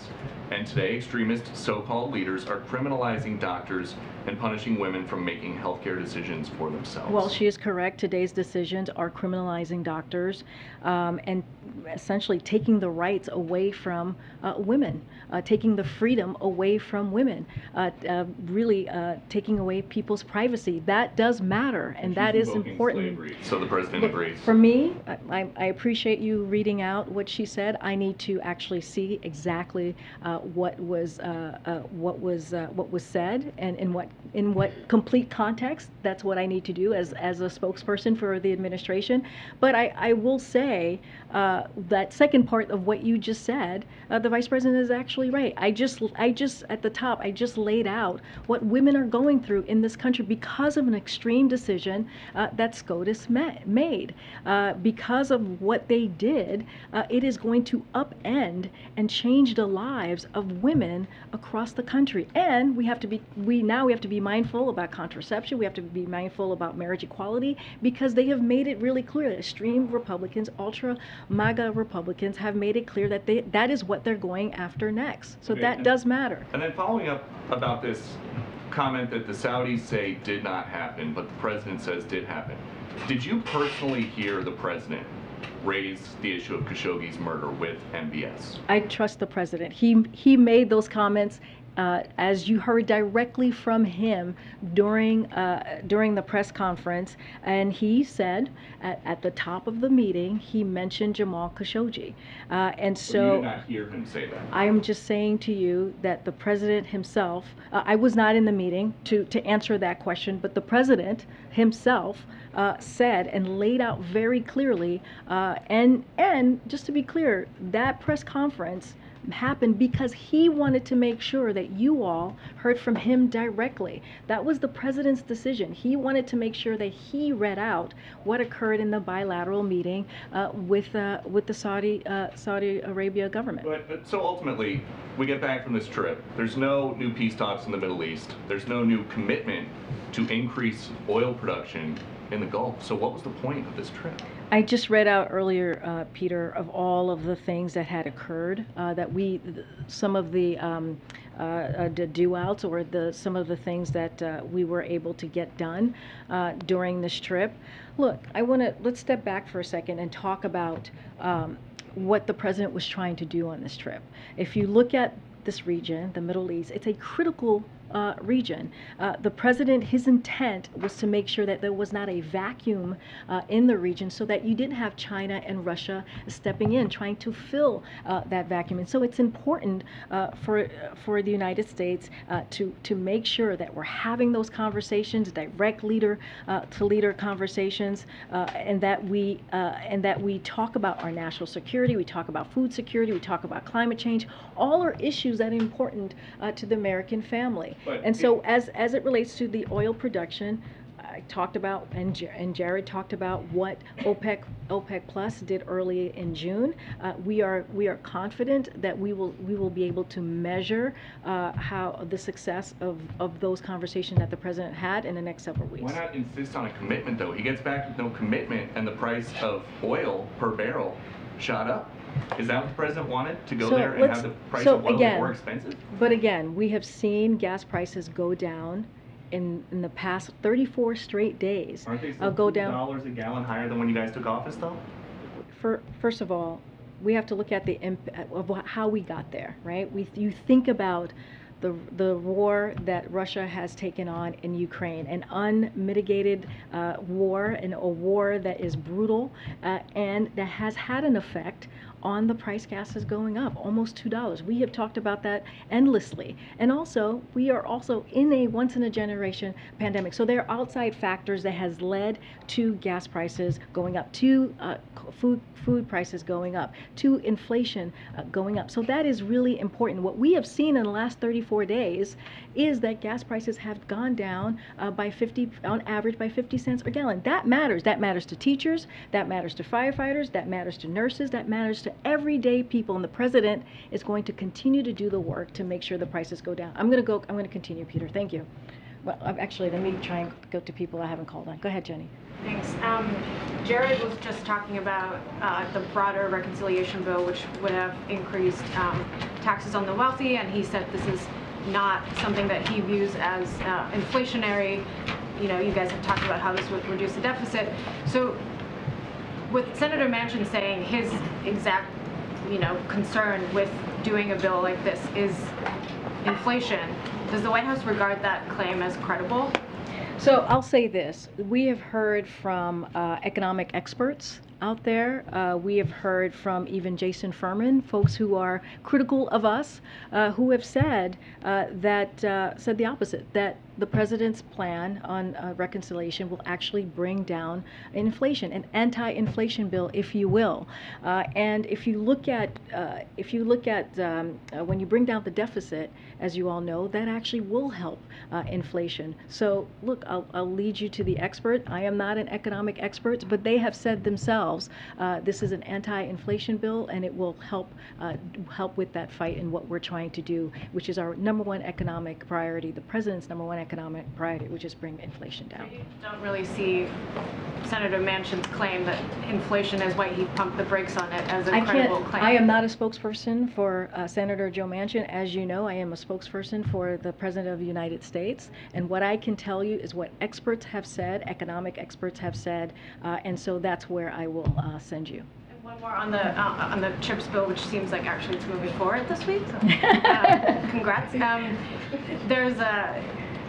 And today, extremist so-called leaders are criminalizing doctors and punishing women from making healthcare decisions for themselves. Well, she is correct. Today's decisions are criminalizing doctors and essentially taking the rights away from women, taking the freedom away from women, really taking away people's privacy. That does matter, and that is important. Slavery, so the President agrees. For me, I appreciate you reading out what she said. I need to actually see exactly what was said and in what complete context. That's what I need to do as a spokesperson for the administration. But I will say that second part of what you just said, the Vice President is actually right. I just at the top, I just laid out what women are going through in this country because of an extreme decision that SCOTUS made. Because of what they did, it is going to upend and change the lives of women across the country. And we now have to be mindful about contraception. We have to be mindful about marriage equality because they have made it really clear. Extreme Republicans, ultra MAGA Republicans have made it clear that that is what they're going after next. So Okay, that does matter. And then following up about this comment that the Saudis say did not happen, but the President says did happen. Did you personally hear the President raise the issue of Khashoggi's murder with MBS? I trust the President. He made those comments as you heard directly from him during the press conference, and he said at the top of the meeting he mentioned Jamal Khashoggi, and so you did not hear him say that. I am just saying to you that the President himself, I was not in the meeting to answer that question, but the President himself said and laid out very clearly, and just to be clear, that press conference happened because he wanted to make sure that you all heard from him directly. That was the President's decision. He wanted to make sure that he read out what occurred in the bilateral meeting with the Saudi Arabia government. But so ultimately, we get back from this trip. There's no new peace talks in the Middle East. There's no new commitment to increase oil production in the Gulf. So what was the point of this trip? I just read out earlier, Peter, of all of the things that had occurred, that some of the do-outs or some of the things that we were able to get done during this trip. Look, let's step back for a second and talk about what the President was trying to do on this trip. If you look at this region, the Middle East, it's a critical region. The president, his intent was to make sure that there was not a vacuum in the region, so that you didn't have China and Russia stepping in, trying to fill that vacuum. And so it's important for the United States to make sure that we're having those conversations, direct leader to leader conversations, and that we talk about our national security, we talk about food security, we talk about climate change. All are issues that are important to the American family. And so as it relates to the oil production, I talked about, and Jared talked about what OPEC Plus did early in June. We are confident that we will be able to measure how the success of those conversations that the president had in the next several weeks. Why not insist on a commitment, though? He gets back with no commitment, and the price of oil per barrel shot up. Is that what the president wanted, to go there and have the price of oil more expensive? But again, we have seen gas prices go down in the past 34 straight days. Aren't they still $2 a gallon higher than when you guys took office, though? First of all, we have to look at the impact of how we got there, right? You think about the war that Russia has taken on in Ukraine, an unmitigated war, and a war that is brutal, and that has had an effect on the price gases going up, almost $2. We have talked about that endlessly. And also, we are also in a once-in-a-generation pandemic. So there are outside factors that has led to gas prices going up, to food prices going up, to inflation going up. So that is really important. What we have seen in the last 34 days is that gas prices have gone down on average by 50 cents a gallon. That matters. That matters to teachers, that matters to firefighters, that matters to nurses, that matters to everyday people. And the president is going to continue to do the work to make sure the prices go down. I'm going to continue, Peter. Thank you. Well, actually, let me try and go to people I haven't called on. Go ahead, Jenny. Thanks. Jared was just talking about the broader reconciliation bill, which would have increased taxes on the wealthy, and he said this is not something that he views as inflationary. You know, you guys have talked about how this would reduce the deficit. So with Senator Manchin saying his exact, concern with doing a bill like this is inflation, does the White House regard that claim as credible? So I'll say this. We have heard from economic experts out there. We have heard from even Jason Furman, folks who are critical of us, who have said said the opposite, that the president's plan on reconciliation will actually bring down inflation, an anti-inflation bill, if you will. And if you look at when you bring down the deficit, as you all know, that actually will help inflation. So look, I'll lead you to the expert. I am not an economic expert, but they have said themselves this is an anti-inflation bill, and it will help with that fight and what we're trying to do, which is our number one economic priority, the president's number one economic priority, which is bring inflation down. You don't really see Senator Manchin's claim that inflation is why he pumped the brakes on it as a credible claim. I am not a spokesperson for Senator Joe Manchin. As you know, I am a spokesperson for the President of the United States, and what I can tell you is what experts have said, economic experts have said, and so that's where I will send you. One more on the CHIPS bill, which seems like actually it's moving forward this week. So, congrats.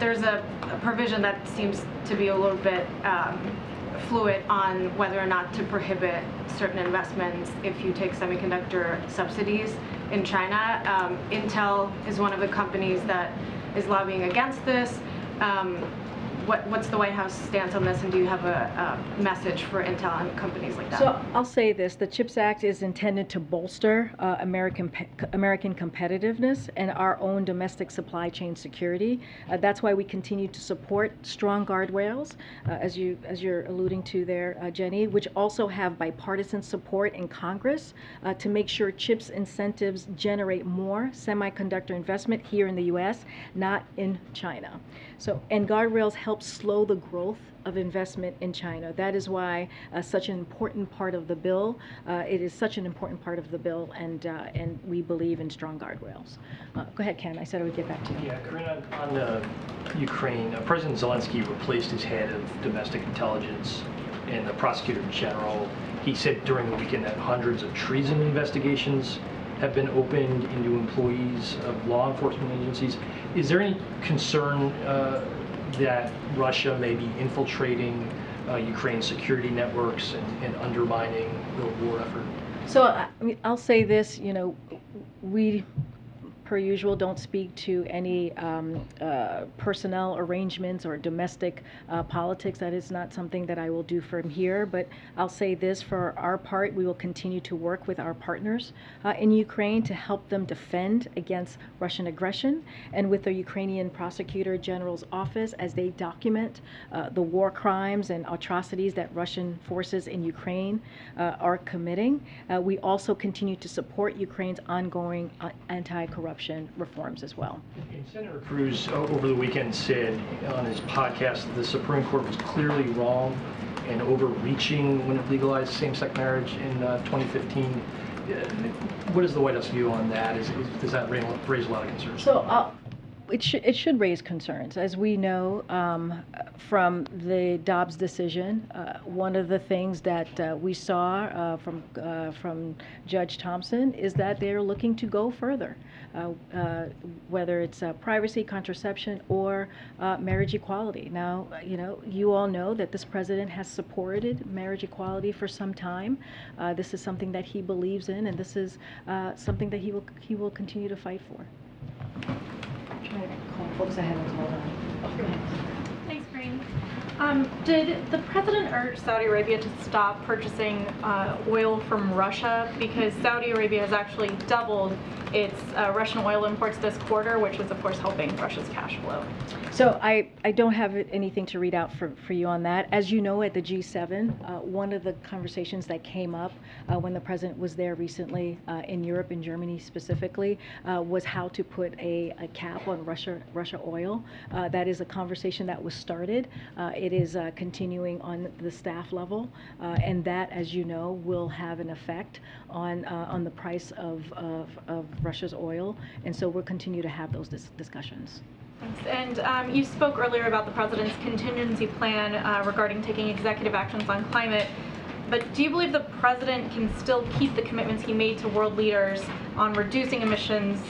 There's a provision that seems to be a little bit fluid on whether or not to prohibit certain investments if you take semiconductor subsidies in China. Intel is one of the companies that is lobbying against this. What's the White House stance on this, and do you have a message for Intel and companies like that? So I'll say this: the CHIPS Act is intended to bolster American competitiveness and our own domestic supply chain security. That's why we continue to support strong guardrails, as you're alluding to there, Jenny, which also have bipartisan support in Congress to make sure CHIPS incentives generate more semiconductor investment here in the U.S., not in China. So, and guardrails help slow the growth of investment in China. That is why such an important part of the bill. It is such an important part of the bill, and we believe in strong guardrails. Go ahead, Ken. I said I would get back to you. Yeah, Karine, on Ukraine, President Zelensky replaced his head of domestic intelligence and the prosecutor general. He said during the weekend that hundreds of treason investigations have been opened into employees of law enforcement agencies. Is there any concern that Russia may be infiltrating Ukraine's security networks and undermining the war effort? So I'll say this, you know, we, per usual, don't speak to any personnel arrangements or domestic politics. That is not something that I will do from here. But I'll say this, for our part, we will continue to work with our partners in Ukraine to help them defend against Russian aggression, and with the Ukrainian Prosecutor General's office as they document the war crimes and atrocities that Russian forces in Ukraine are committing. We also continue to support Ukraine's ongoing anti-corruption reforms as well. And Senator Cruz over the weekend said on his podcast that the Supreme Court was clearly wrong and overreaching when it legalized same-sex marriage in 2015. What is the White House view on that? Does that raise a lot of concerns? So it should raise concerns. As we know from the Dobbs decision, one of the things that we saw from Judge Thompson is that they're looking to go further, whether it's privacy, contraception, or marriage equality. Now, you know, you all know that this president has supported marriage equality for some time. This is something that he believes in, and this is something that he will continue to fight for. Folks, I haven't called on. Go ahead. Thanks, Karine. Did the president urge Saudi Arabia to stop purchasing oil from Russia? Because Saudi Arabia has actually doubled its Russian oil imports this quarter, which is, of course, helping Russia's cash flow. So I don't have anything to read out for you on that. As you know, at the G7, one of the conversations that came up when the president was there recently in Europe, in Germany specifically, was how to put a cap on Russia oil. That is a conversation that was started. It is continuing on the staff level, and that, as you know, will have an effect on the price of Russia's oil. And so we'll continue to have those discussions. Thanks. And you spoke earlier about the president's contingency plan regarding taking executive actions on climate. But do you believe the president can still keep the commitments he made to world leaders on reducing emissions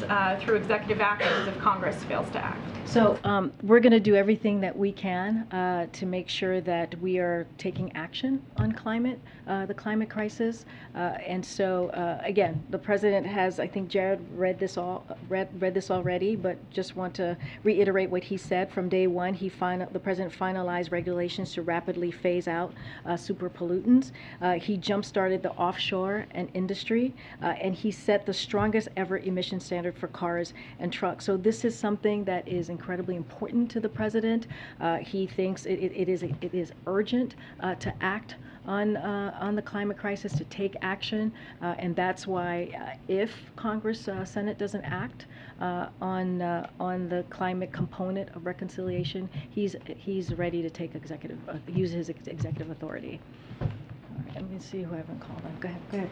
through executive actions if Congress fails to act? So we're going to do everything that we can to make sure that we are taking action on climate, the climate crisis. And so again, the president has, I think Jared read this already, but just want to reiterate what he said. From day one, the president finalized regulations to rapidly phase out super pollutants. He jump-started the offshore and industry, and he set the strongest ever emission standard for cars and trucks. So this is something that is incredibly important to the president. He thinks it is urgent to act on the climate crisis, to take action, and that's why if Congress, Senate doesn't act on the climate component of reconciliation, he's ready to take use his executive authority. Let me see who I haven't called on. Go ahead.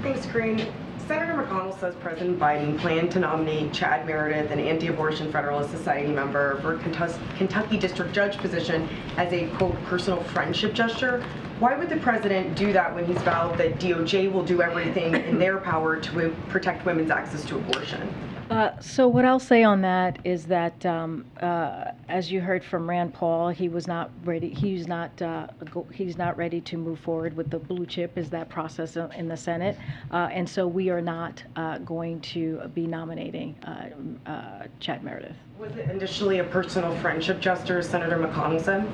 Thanks, Karine. Senator McConnell says President Biden planned to nominate Chad Meredith, an anti-abortion Federalist Society member, for Kentucky District Judge position as a, quote, personal friendship gesture. Why would the president do that when he's vowed that DOJ will do everything in their power to protect women's access to abortion? So what I'll say on that is that, as you heard from Rand Paul, he was not ready. He's not ready to move forward with the blue chip. Is that process in the Senate? And so we are not going to be nominating Chad Meredith. Was it initially a personal friendship gesture, as Senator McConnell said?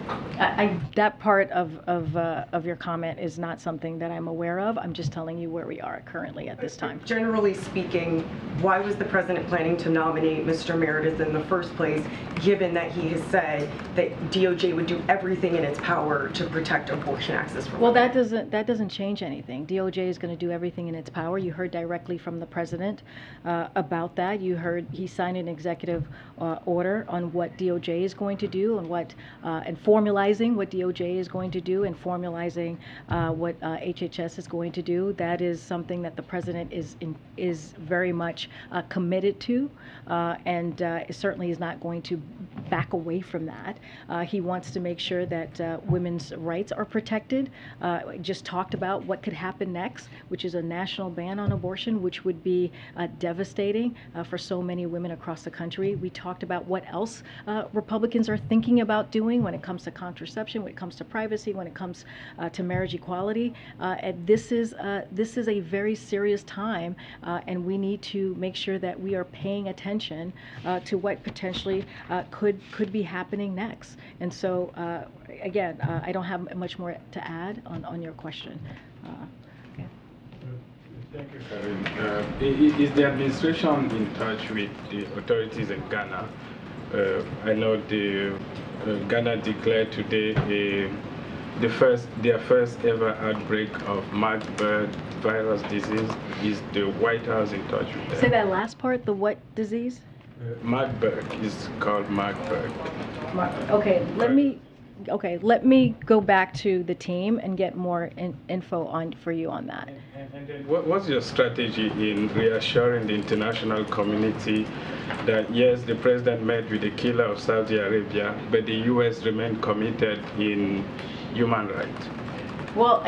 That part of your comment is not something that I'm aware of. I'm just telling you where we are currently at this time. Generally speaking, why was the president planning to nominate Mr. Meredith in the first place, given that he has said that DOJ would do everything in its power to protect abortion access for women? Well, that doesn't change anything. DOJ is going to do everything in its power. You heard directly from the president about that. You heard he signed an executive order on what DOJ is going to do and and formalizing what DOJ is going to do and formalizing what HHS is going to do. That is something that the president is very much committed committed to, and certainly is not going to back away from that. He wants to make sure that women's rights are protected. Just talked about what could happen next, which is a national ban on abortion, which would be devastating for so many women across the country. We talked about what else Republicans are thinking about doing when it comes to contraception, when it comes to privacy, when it comes to marriage equality. And this is a very serious time, and we need to make sure that we are paying attention to what potentially could be happening next. And so, again, I don't have much more to add on your question. Okay. Thank you, Karine. Is the administration in touch with the authorities in Ghana? I know Ghana declared today their first ever outbreak of Marburg virus disease. Is the White House in touch with them? Say that last part, the what disease? Marburg is called Marburg. Okay, let me go back to the team and get more info for you on that. And then what's your strategy in reassuring the international community that yes, the president met with the killer of Saudi Arabia, but the U.S. remained committed in human rights? Well,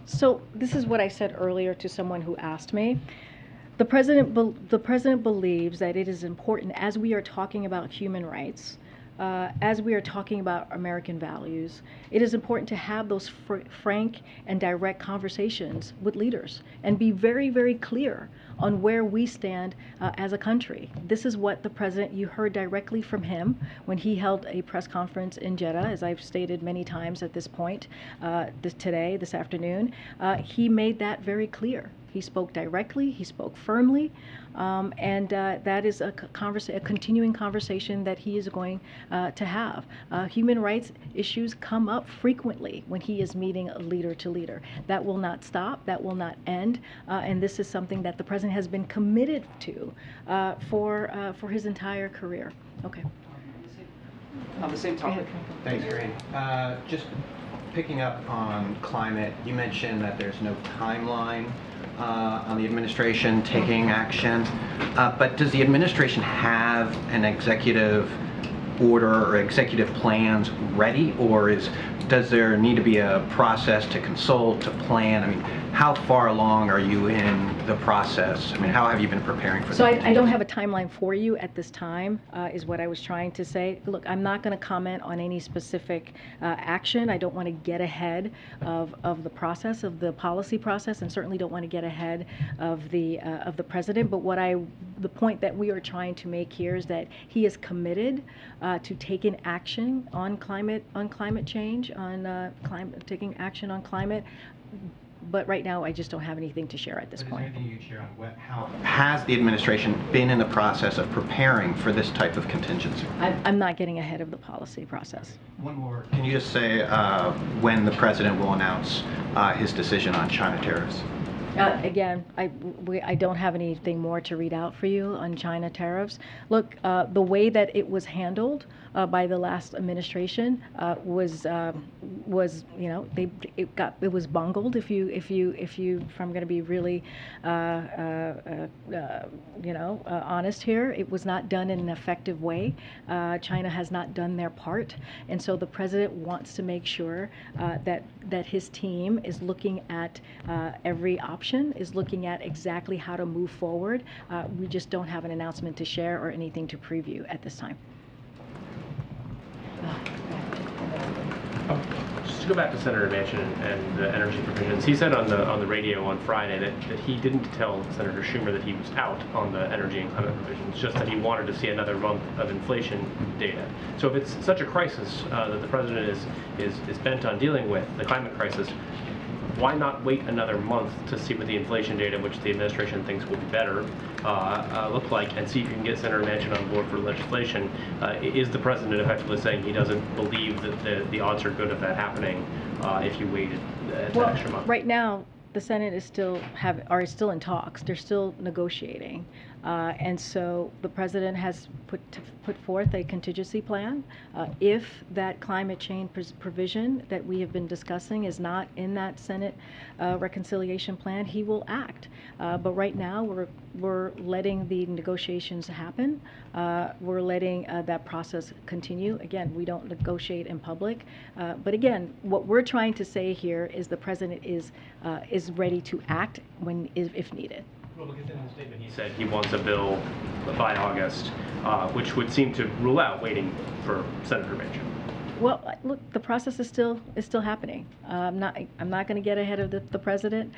so this is what I said earlier to someone who asked me. The president believes that it is important, as we are talking about human rights, as we are talking about American values, it is important to have those frank and direct conversations with leaders and be very, very clear on where we stand as a country. This is what the president, you heard directly from him when he held a press conference in Jeddah, as I've stated many times at this point, this afternoon. He made that very clear. He spoke directly, he spoke firmly, and that is a continuing conversation that he is going to have. Human rights issues come up frequently when he is meeting leader to leader. That will not stop, that will not end, and this is something that the president has been committed to for his entire career. Okay. On the same topic. Thanks, Karine. Just picking up on climate, you mentioned that there's no timeline on the administration taking action, but does the administration have an executive order or executive plans ready, or does there need to be a process to consult, to plan? I mean, how far along are you in the process? I mean, how have you been preparing for that? So I don't have a timeline for you at this time, is what I was trying to say. Look, I'm not going to comment on any specific action. I don't want to get ahead of the process, of the policy process, and certainly don't want to get ahead of the president. But the point that we are trying to make here is that he is committed to taking action on climate change, taking action on climate. But right now, I just don't have anything to share at this point. Is there anything you can share on how has the administration been in the process of preparing for this type of contingency? I'm not getting ahead of the policy process. One more. Can you just say when the president will announce his decision on China tariffs? Again, I don't have anything more to read out for you on China tariffs. Look, the way that it was handled by the last administration was it was bungled. If I'm going to be really honest here, it was not done in an effective way. China has not done their part, and so the president wants to make sure that his team is looking at every option, is looking at exactly how to move forward. We just don't have an announcement to share or anything to preview at this time. Just to go back to Senator Manchin and the energy provisions, he said on the radio on Friday that he didn't tell Senator Schumer that he was out on the energy and climate provisions, just that he wanted to see another month of inflation data. So if it's such a crisis that the president is bent on dealing with, the climate crisis, why not wait another month to see what the inflation data, which the administration thinks will be better, look like, and see if you can get Senator Manchin on board for legislation? Is the president effectively saying he doesn't believe that the odds are good of that happening if you waited an extra month? Right now, the Senate is still in talks. They're still negotiating. And so the president has put forth a contingency plan. If that climate change provision that we have been discussing is not in that Senate reconciliation plan, he will act. But right now, we're letting the negotiations happen. We're letting that process continue. Again, we don't negotiate in public. But again, what we're trying to say here is the president is ready to act if needed. Well, because in his statement he said he wants a bill by August, which would seem to rule out waiting for Senator Manchin. Well, look, the process is still happening. I'm not going to get ahead of the president.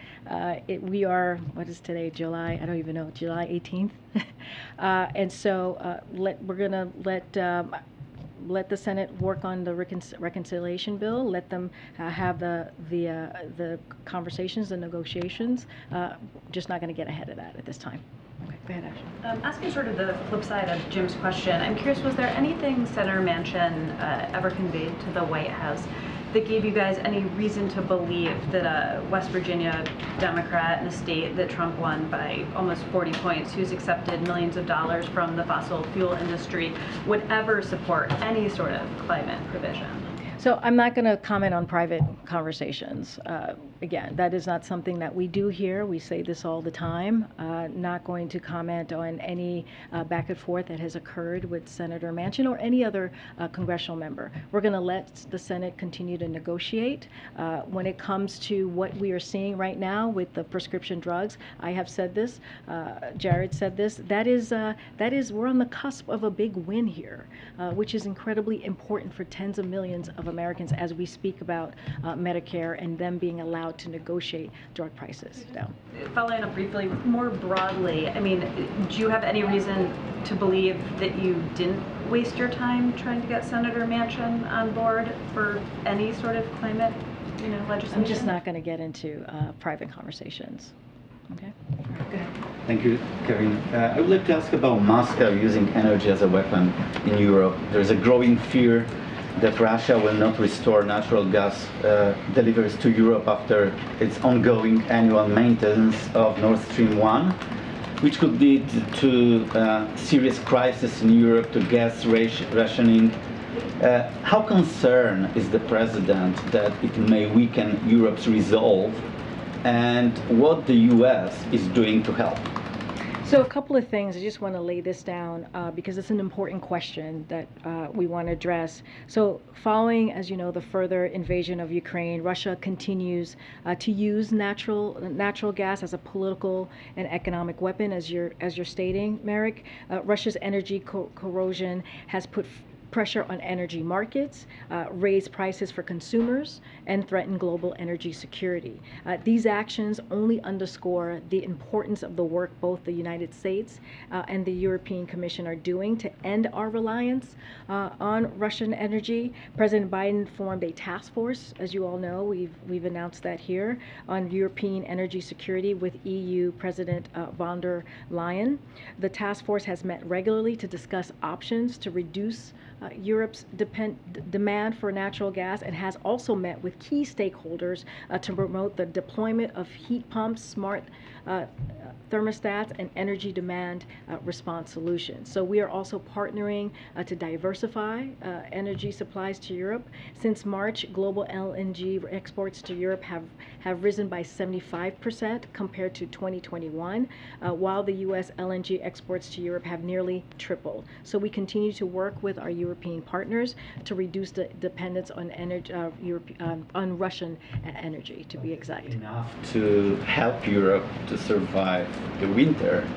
We are, what is today, July? I don't even know, July 18th, and so we're going to let the Senate work on the reconciliation bill. Let them have the conversations and negotiations. Just not going to get ahead of that at this time. Okay, go ahead, Ashley. Asking sort of the flip side of Jim's question, I'm curious, was there anything Senator Manchin ever conveyed to the White House that gave you guys any reason to believe that a West Virginia Democrat in a state that Trump won by almost 40 points, who's accepted millions of dollars from the fossil fuel industry, would ever support any sort of climate provision? So I'm not going to comment on private conversations. Again, that is not something that we do here. We say this all the time. Not going to comment on any back and forth that has occurred with Senator Manchin or any other congressional member. We're going to let the Senate continue to negotiate. When it comes to what we are seeing right now with the prescription drugs, I have said this, Jared said this, that is we're on the cusp of a big win here, which is incredibly important for tens of millions of Americans as we speak about Medicare and them being allowed to negotiate drug prices down. Following up briefly, more broadly, I mean, do you have any reason to believe that you didn't waste your time trying to get Senator Manchin on board for any sort of climate, legislation? I'm just not going to get into private conversations. Okay. Go ahead. Thank you, Karine. I would like to ask about Moscow using energy as a weapon in Europe. There's a growing fear that Russia will not restore natural gas deliveries to Europe after its ongoing annual maintenance of Nord Stream 1, which could lead to serious crisis in Europe, to gas rationing. How concerned is the President that it may weaken Europe's resolve, and what the US is doing to help? So a couple of things, I just want to lay this down because it's an important question that we want to address. So following, as you know, the further invasion of Ukraine, Russia continues to use natural gas as a political and economic weapon, as you're stating, Merrick. Russia's energy corrosion has put pressure on energy markets, raise prices for consumers, and threaten global energy security. These actions only underscore the importance of the work both the United States and the European Commission are doing to end our reliance on Russian energy. President Biden formed a task force, as you all know, we've announced that here, on European energy security with EU President von der Leyen. The task force has met regularly to discuss options to reduce Europe's demand for natural gas, and has also met with key stakeholders to promote the deployment of heat pumps, smart thermostats, and energy demand response solutions. So we are also partnering to diversify energy supplies to Europe. Since March, global LNG exports to Europe have risen by 75% compared to 2021, while the U.S. LNG exports to Europe have nearly tripled. So we continue to work with our European partners to reduce the dependence on energy, on Russian energy, to be exact. Enough to help Europe to survive the winter.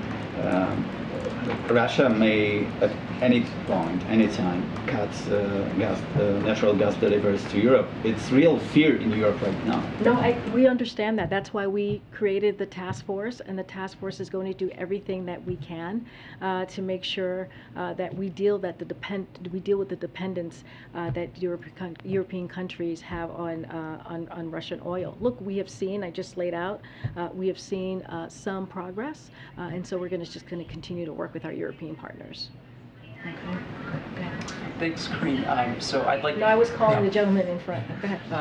Russia may, at any point, any time, cut natural gas deliveries to Europe. It's real fear in Europe right now. No, we understand that. That's why we created the task force, and the task force is going to do everything that we can to make sure that we deal with the dependence that European countries have on Russian oil. Look, we have seen. I just laid out. We have seen some progress, and so we're just going to continue to work with our European partners. Okay. Thanks, Karine. So I'd like... No, I was calling the gentleman in front. Go ahead.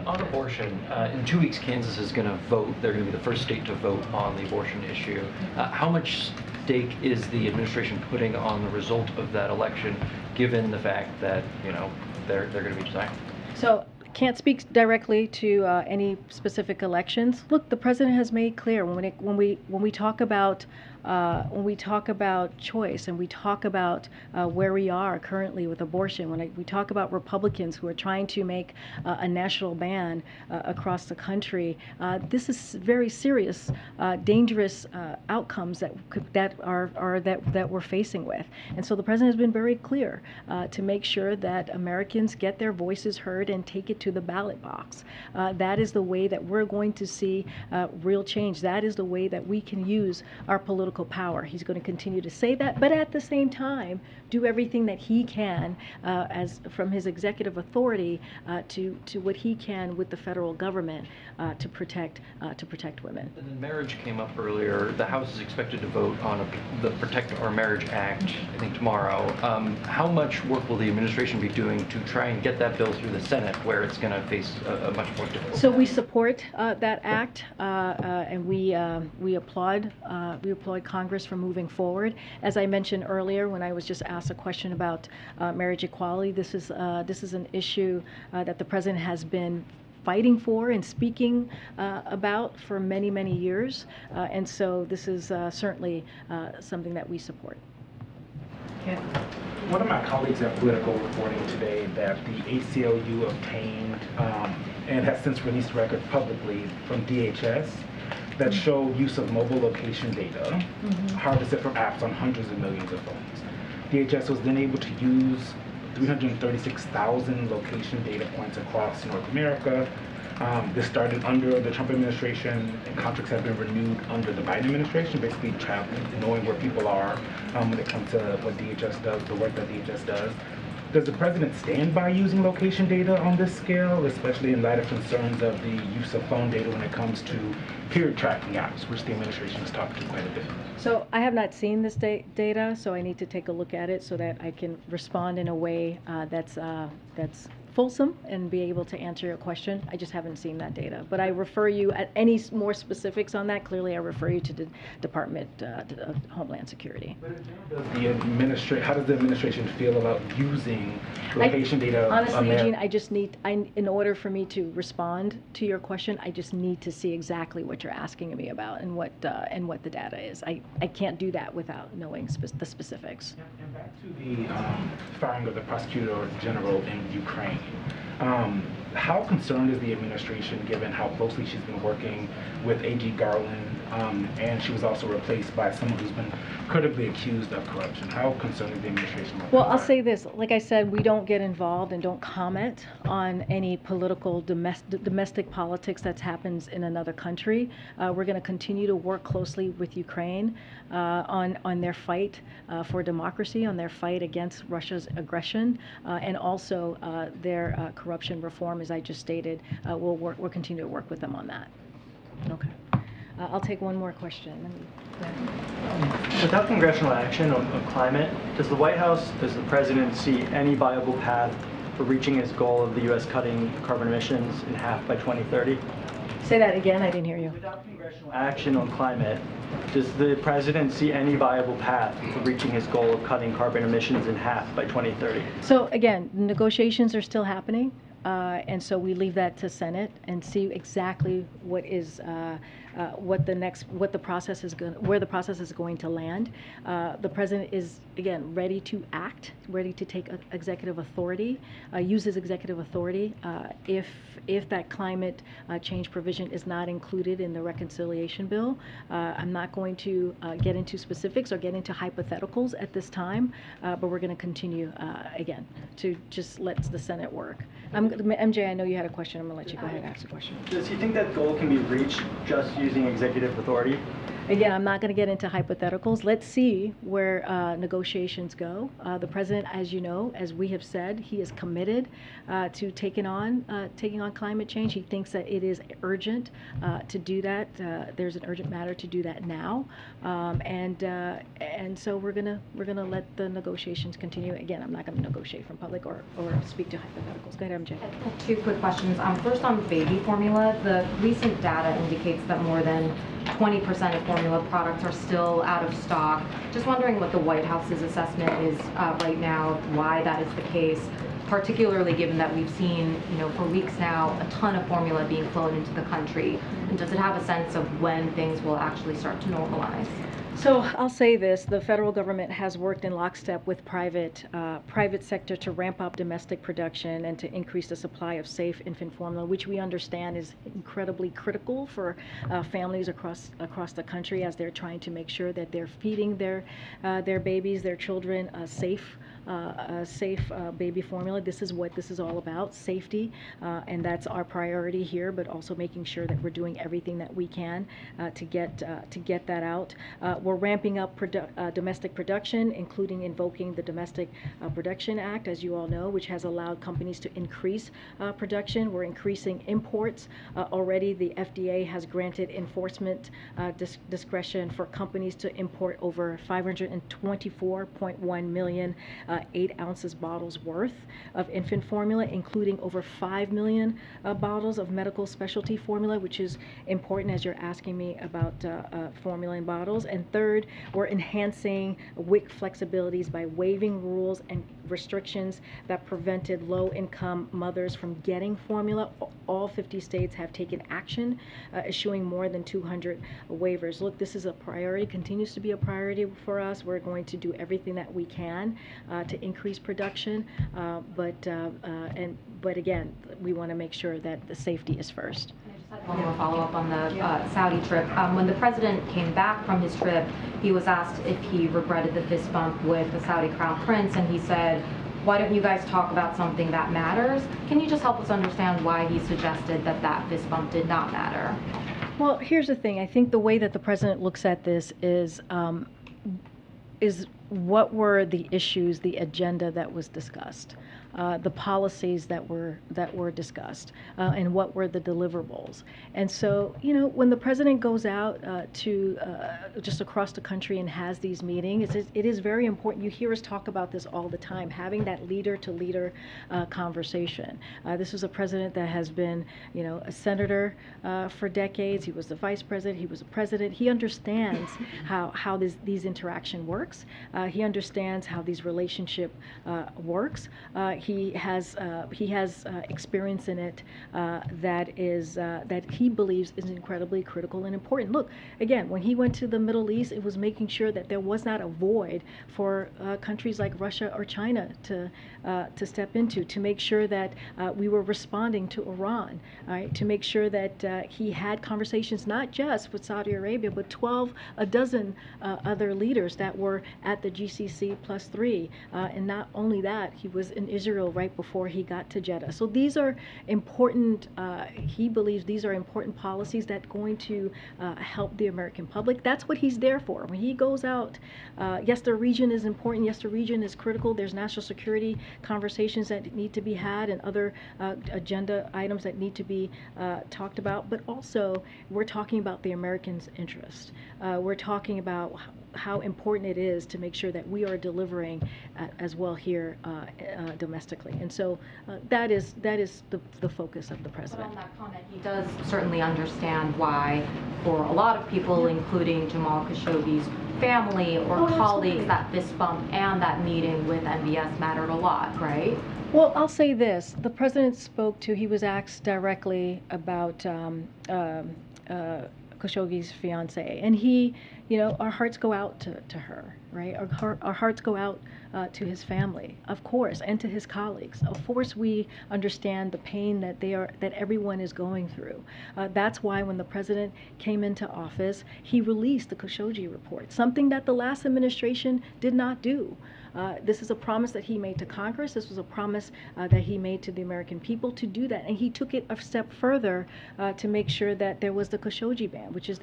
On abortion, in 2 weeks, Kansas is going to vote. They're going to be the first state to vote on the abortion issue. How much stake is the administration putting on the result of that election, given the fact that, you know, they're going to be deciding? So can't speak directly to any specific elections. Look, the president has made clear when we talk about choice and we talk about where we are currently with abortion, when we talk about Republicans who are trying to make a national ban across the country, this is very serious, dangerous outcomes that we're facing with. And so the president has been very clear to make sure that Americans get their voices heard and take it to the ballot box. That is the way that we're going to see real change. That is the way that we can use our political power. He's going to continue to say that, but at the same time, do everything that he can, as from his executive authority, to what he can with the federal government to protect women. And then marriage came up earlier. The House is expected to vote on the Protect Our Marriage Act, I think tomorrow. How much work will the administration be doing to try and get that bill through the Senate, where it's going to face a much more difficult? So we support that act, and we applaud Congress for moving forward. As I mentioned earlier, when I was just asked a question about marriage equality, this is an issue that the president has been fighting for and speaking about for many, many years, and so this is certainly something that we support. Yeah. One of my colleagues at Political reporting today that the ACLU obtained and has since released records publicly from DHS that show use of mobile location data harvested from apps on hundreds of millions of phones. DHS was then able to use 336,000 location data points across North America. This started under the Trump administration, and contracts have been renewed under the Biden administration, basically knowing where people are when it comes to what DHS does, the work that DHS does. Does the president stand by using location data on this scale, especially in light of concerns of the use of phone data when it comes to period tracking apps, which the administration has talked to quite a bit? So I have not seen this data, so I need to take a look at it so that I can respond in a way that's fulsome and be able to answer your question. I just haven't seen that data, but I refer you at any more specifics on that. Clearly, I refer you to the Department of Homeland Security. How does the administration feel about using location data? Honestly, Eugene, in order for me to respond to your question, I just need to see exactly what you're asking me about and what the data is. I can't do that without knowing the specifics. And back to the firing of the prosecutor general in Ukraine. How concerned is the administration, given how closely she's been working with A.G. Garland, and she was also replaced by someone who's been critically accused of corruption? How concerned is the administration? Well, I'll say this. Like I said, we don't get involved and don't comment on any political domestic politics that happens in another country. We're going to continue to work closely with Ukraine on their fight for democracy, on their fight against Russia's aggression, and also their corruption reform, as I just stated. We'll continue to work with them on that. Okay. I'll take one more question. Without congressional action on climate, does the White House, does the president see any viable path for reaching his goal of the U.S. cutting carbon emissions in half by 2030? Say that again, I didn't hear you. Without congressional action on climate, does the president see any viable path for reaching his goal of cutting carbon emissions in half by 2030? So again, negotiations are still happening. And so we leave that to Senate and see exactly what the process is where the process is going to land. The president is again ready to act, ready to take executive authority, use his executive authority if that climate change provision is not included in the reconciliation bill. I'm not going to get into specifics or get into hypotheticals at this time, but we're going to continue again to just let the Senate work. MJ, I know you had a question. I'm going to let you go ahead and ask the question. Does he think that goal can be reached just using executive authority? Again, I'm not going to get into hypotheticals. Let's see where negotiations go. The president, as you know, as we have said, he is committed to taking on climate change. He thinks that it is urgent to do that. There's an urgent matter to do that now, and so we're gonna let the negotiations continue. Again, I'm not going to negotiate from public or speak to hypotheticals. Go ahead, MJ. Two quick questions. First, on baby formula, the recent data indicates that more than 20% of formula products are still out of stock. Just wondering what the White House's assessment is right now of why that is the case, particularly given that we've seen, for weeks now, a ton of formula being flown into the country. And does it have a sense of when things will actually start to normalize? So I'll say this: the federal government has worked in lockstep with private sector to ramp up domestic production and to increase the supply of safe infant formula, which we understand is incredibly critical for families across the country as they're trying to make sure that they're feeding their babies, their children, safe baby formula. This is what this is all about: safety, and that's our priority here. But also making sure that we're doing everything that we can to get that out. We're ramping up domestic production, including invoking the Domestic Production Act, as you all know, which has allowed companies to increase production. We're increasing imports. Already the FDA has granted enforcement discretion for companies to import over 524.1 million 8 ounces bottles worth of infant formula, including over 5 million bottles of medical specialty formula, which is important as you're asking me about formula in bottles. And third, we're enhancing WIC flexibilities by waiving rules and restrictions that prevented low-income mothers from getting formula. All 50 states have taken action, issuing more than 200 waivers. Look, this is a priority, continues to be a priority for us. We're going to do everything that we can to increase production, but again, we want to make sure that the safety is first. One more follow-up on the Saudi trip. When the president came back from his trip, he was asked if he regretted the fist bump with the Saudi Crown Prince, and he said, "Why don't you guys talk about something that matters?" Can you just help us understand why he suggested that that fist bump did not matter? Well, here's the thing. I think the way that the president looks at this is what were the issues, the agenda that was discussed, the policies that were discussed, and what were the deliverables. And so, when the president goes out to just across the country and has these meetings, it is very important. You hear us talk about this all the time, having that leader-to-leader conversation. This is a president that has been, a senator for decades. He was the vice president. He was a president. He understands how these interaction works. He understands how these relationship works. He has experience in it that he believes is incredibly critical and important. Look, again, when he went to the Middle East, it was making sure that there was not a void for countries like Russia or China to step into, to make sure that we were responding to Iran, right? To make sure that he had conversations not just with Saudi Arabia, but a dozen other leaders that were at the GCC +3, and not only that, he was in Israel right before he got to Jeddah. So these are important, he believes these are important policies that going to help the American public. That's what he's there for. When he goes out, yes, the region is important, yes, the region is critical. There's national security conversations that need to be had and other agenda items that need to be talked about, but also we're talking about the Americans' interest. We're talking about how important it is to make sure that we are delivering as well here domestically. And so that is the focus of the president. But on that comment, he does certainly understand why, for a lot of people, including Jamal Khashoggi's family or colleagues, that fist bump and that meeting with MBS mattered a lot, right? Well, I'll say this. The president he was asked directly about Khashoggi's fiance, and he you know, our hearts go out to her, right? Our hearts go out to his family, of course, and to his colleagues. Of course, we understand the pain that that everyone is going through. That's why when the president came into office, he released the Khashoggi report, something that the last administration did not do. This is a promise that he made to Congress. This was a promise that he made to the American people to do that. And he took it a step further to make sure that there was the Khashoggi ban, which is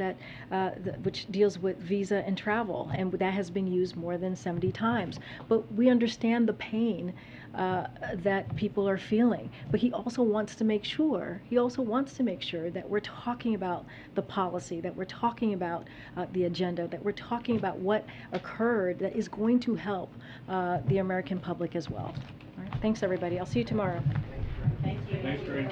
which deals with visa and travel. And that has been used more than 70 times. But we understand the pain that people are feeling. But he also wants to make sure, that we're talking about the policy, that we're talking about the agenda, that we're talking about what occurred that is going to help the American public as well. All right. Thanks, everybody. I'll see you tomorrow. Thank you. Thanks, Karine.